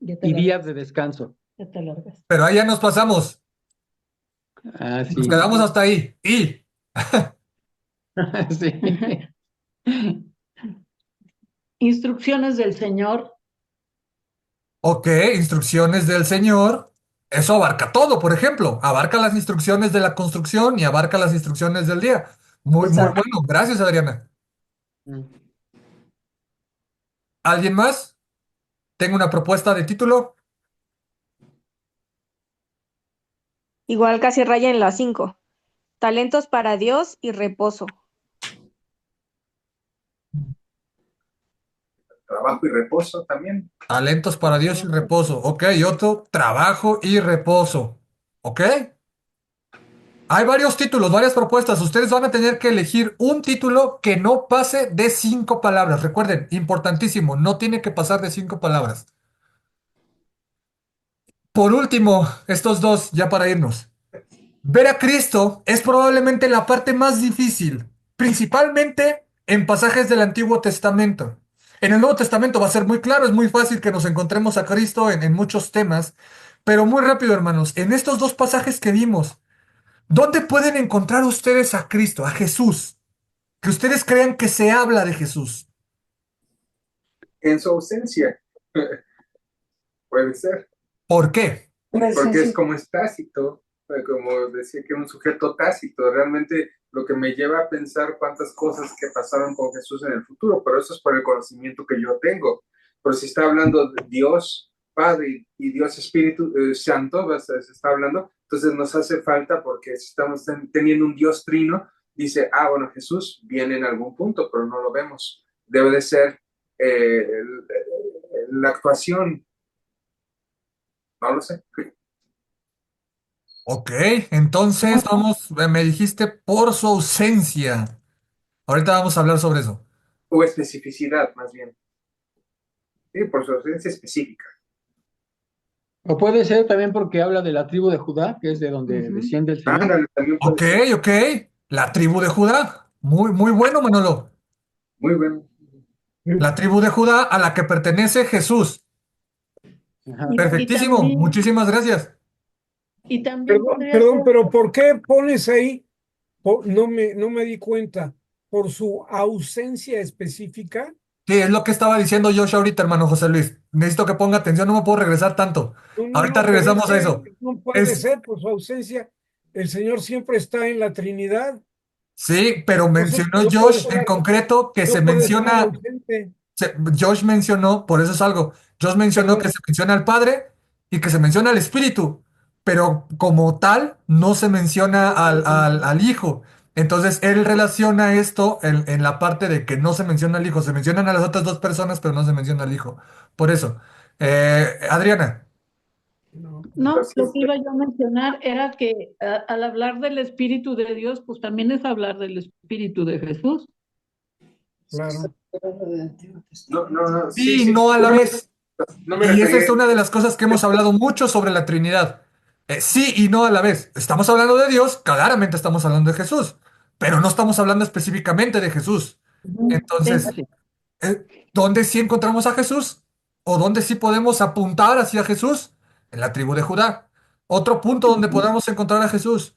Ya te y largas, días de descanso. ya te largas. Pero ahí ya nos pasamos. Ah, Nos sí. quedamos hasta ahí. Y, Sí. Instrucciones del Señor. ok, instrucciones del Señor. Eso abarca todo, por ejemplo. Abarca las instrucciones de la construcción y abarca las instrucciones del día. Muy, muy Exacto. bueno. Gracias, Adriana. ¿Alguien más? ¿Tengo una propuesta de título? Igual casi raya en las 5. Talentos para Dios y reposo. Trabajo y reposo también. Talentos para Dios y reposo. Ok, y otro, trabajo y reposo. Ok. Hay varios títulos, varias propuestas. Ustedes van a tener que elegir un título que no pase de 5 palabras. Recuerden, importantísimo, no tiene que pasar de 5 palabras. Por último, estos dos, ya para irnos. Ver a Cristo es probablemente la parte más difícil, principalmente en pasajes del Antiguo Testamento. En el Nuevo Testamento va a ser muy claro, es muy fácil que nos encontremos a Cristo en muchos temas, pero muy rápido, hermanos, en estos dos pasajes que vimos, ¿dónde pueden encontrar ustedes a Cristo, a Jesús? Que ustedes crean que se habla de Jesús. En su ausencia. Puede ser. ¿Por qué? Porque es como es tácito, como decía que un sujeto tácito, realmente lo que me lleva a pensar cuántas cosas que pasaron con Jesús en el futuro, pero eso es por el conocimiento que yo tengo. Pero si está hablando de Dios Padre y Dios Espíritu Santo, se está hablando, entonces nos hace falta porque si estamos teniendo un Dios trino, dice, bueno, Jesús viene en algún punto, pero no lo vemos. Debe de ser la actuación, no lo sé. Ok, entonces vamos, me dijiste por su ausencia. Ahorita vamos a hablar sobre eso. O especificidad, más bien. Sí, por su ausencia específica. O puede ser también porque habla de la tribu de Judá, que es de donde desciende el Señor. Ándale, también puede Ok, ser. ok. La tribu de Judá. Muy, muy bueno, Manolo. Muy bueno. La tribu de Judá a la que pertenece Jesús. Ajá. Y Perfectísimo. también, Muchísimas gracias. y también podría Perdón, ser, pero ¿por qué pones ahí? No me di cuenta. ¿Por su ausencia específica? Sí, es lo que estaba diciendo Josh ahorita, hermano José Luis. Necesito que ponga atención, no me puedo regresar tanto. No, no, Ahorita no, pero es regresamos a que eso. no puede Es, ser por su ausencia. El Señor siempre está en la Trinidad. sí, pero Entonces, mencionó Josh en concreto que se no puede estar menciona. ausente. Josh mencionó, por eso es algo, Josh mencionó que Perdón. se menciona al Padre y que se menciona al Espíritu, pero como tal no se menciona al Hijo. Entonces él relaciona esto en la parte de que no se menciona al Hijo, se mencionan a las otras dos personas, pero no se menciona al Hijo. Por eso. Adriana, No, no, lo Entonces, que iba yo a mencionar era que al hablar del Espíritu de Dios, pues también es hablar del Espíritu de Jesús. claro. no, sí, sí. no a la vez. No me Y esa es refería. una de las cosas que hemos hablado mucho sobre la Trinidad. Sí y no a la vez. Estamos hablando de Dios, claramente estamos hablando de Jesús, pero no estamos hablando específicamente de Jesús. Entonces, Sí. ¿dónde sí encontramos a Jesús? ¿O dónde sí podemos apuntar hacia Jesús? En la tribu de Judá. Otro punto donde podamos encontrar a Jesús.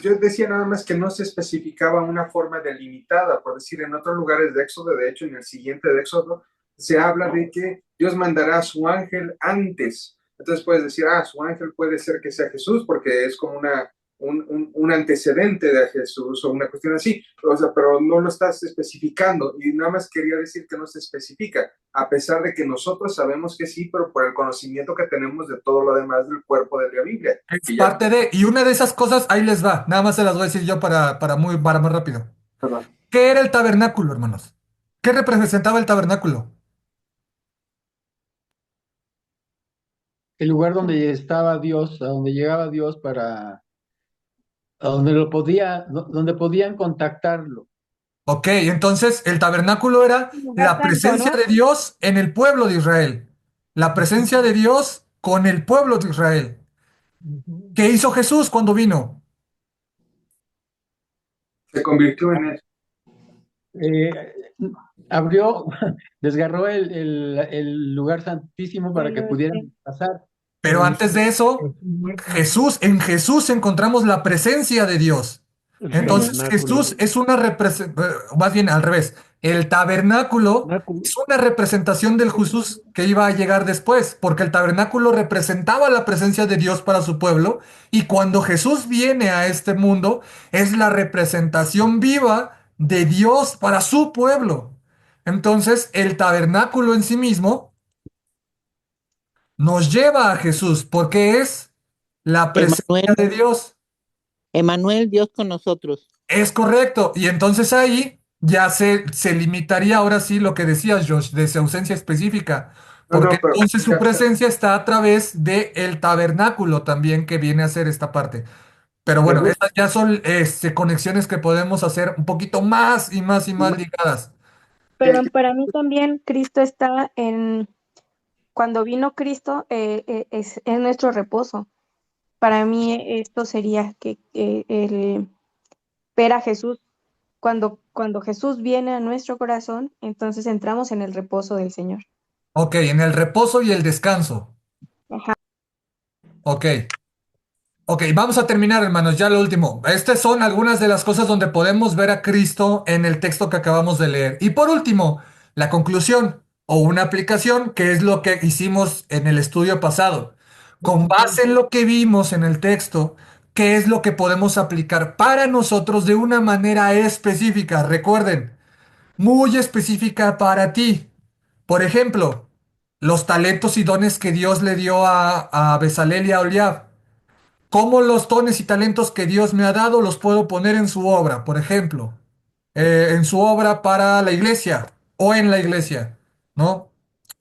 Yo decía nada más que no se especificaba una forma delimitada, por decir, en otros lugares de Éxodo, de hecho, en el siguiente de Éxodo, se habla de que Dios mandará a su ángel antes. Entonces puedes decir, su ángel puede ser que sea Jesús, porque es como un antecedente de Jesús o una cuestión así, o sea, pero no lo estás especificando y nada más quería decir que no se especifica, a pesar de que nosotros sabemos que sí, pero por el conocimiento que tenemos de todo lo demás del cuerpo de la Biblia. Es Y ya, parte de, y una de esas cosas, ahí les va. Nada más se las voy a decir yo para más rápido. perdón. ¿Qué era el tabernáculo, hermanos? ¿Qué representaba el tabernáculo? el lugar donde estaba Dios, a donde llegaba Dios a donde donde podían contactarlo. Ok, entonces el tabernáculo era Un lugar la santo, presencia ¿no? de Dios en el pueblo de Israel. La presencia de Dios con el pueblo de Israel. Ujú. ¿Qué hizo Jesús cuando vino? Se convirtió en él. Eh, abrió, desgarró el lugar santísimo para que pudieran pasar. Pero Pero antes de eso, en Jesús encontramos la presencia de Dios. el Entonces tabernáculo. Jesús es una representación, más bien al revés, el tabernáculo es una representación del Jesús que iba a llegar después, porque el tabernáculo representaba la presencia de Dios para su pueblo, y cuando Jesús viene a este mundo, es la representación viva de Dios para su pueblo. Entonces, el tabernáculo en sí mismo nos lleva a Jesús, porque es la presencia Emanuel, de Dios. Emanuel, Dios con nosotros. Es correcto. Y entonces ahí ya se limitaría ahora sí lo que decías, Josh, de su ausencia específica. No, Porque no, pero entonces su presencia está a través de el tabernáculo también que viene a ser esta parte. Pero me bueno, gusta. estas ya son conexiones que podemos hacer un poquito más y más y más ligadas. Perdón, para mí también Cristo está cuando vino Cristo, es nuestro reposo. Para mí esto sería que el ver a Jesús, cuando Jesús viene a nuestro corazón, entonces entramos en el reposo del Señor. Ok, en el reposo y el descanso. Ajá. Ok. Ok, vamos a terminar, hermanos, ya lo último. Estas son algunas de las cosas donde podemos ver a Cristo en el texto que acabamos de leer. Y por último, la conclusión o una aplicación, que es lo que hicimos en el estudio pasado. Con base en lo que vimos en el texto, ¿qué es lo que podemos aplicar para nosotros de una manera específica? Recuerden, muy específica para ti. Por ejemplo, los talentos y dones que Dios le dio a Bezalel y a Oliab. ¿Cómo los dones y talentos que Dios me ha dado los puedo poner en su obra? Por ejemplo, en su obra para la iglesia o en la iglesia, ¿no?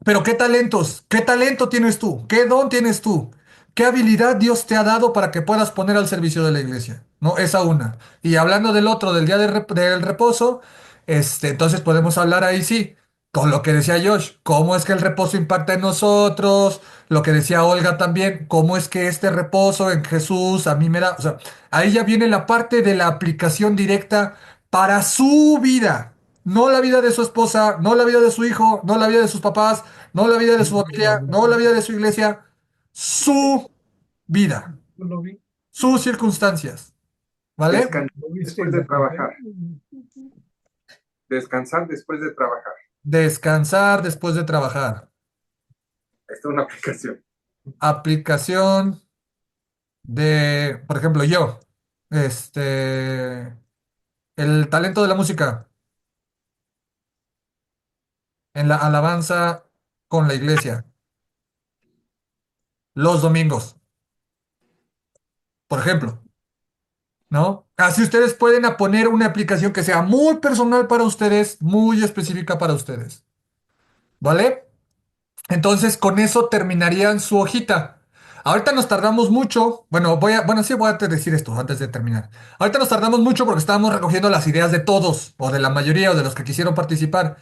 Pero ¿qué talentos? ¿Qué talento tienes tú? ¿Qué don tienes tú? ¿Qué habilidad Dios te ha dado para que puedas poner al servicio de la iglesia? ¿No? Esa una. Y hablando del otro, del día del reposo, entonces podemos hablar ahí sí, con lo que decía Josh, cómo es que el reposo impacta en nosotros, lo que decía Olga también, cómo es que este reposo en Jesús a mí me da, o sea, ahí ya viene la parte de la aplicación directa para su vida, no la vida de su esposa, no la vida de su hijo, no la vida de sus papás, no la vida de su familia, no la vida de su iglesia, su vida, sus circunstancias, ¿vale? Descansar después de trabajar. Descansar después de trabajar. Descansar después de trabajar. Esta es una aplicación. Aplicación de, por ejemplo, yo, este, el talento de la música en la alabanza con la iglesia, los domingos, por ejemplo, ¿no? Así ustedes pueden poner una aplicación que sea muy personal para ustedes, muy específica para ustedes, ¿vale? Entonces, con eso terminarían su hojita. Ahorita nos tardamos mucho. Bueno, sí voy a decir esto antes de terminar. Ahorita nos tardamos mucho porque estábamos recogiendo las ideas de todos, o de la mayoría, o de los que quisieron participar.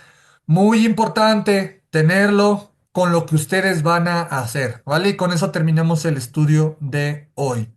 Muy importante tenerlo con lo que ustedes van a hacer, ¿vale? Y con eso terminamos el estudio de hoy.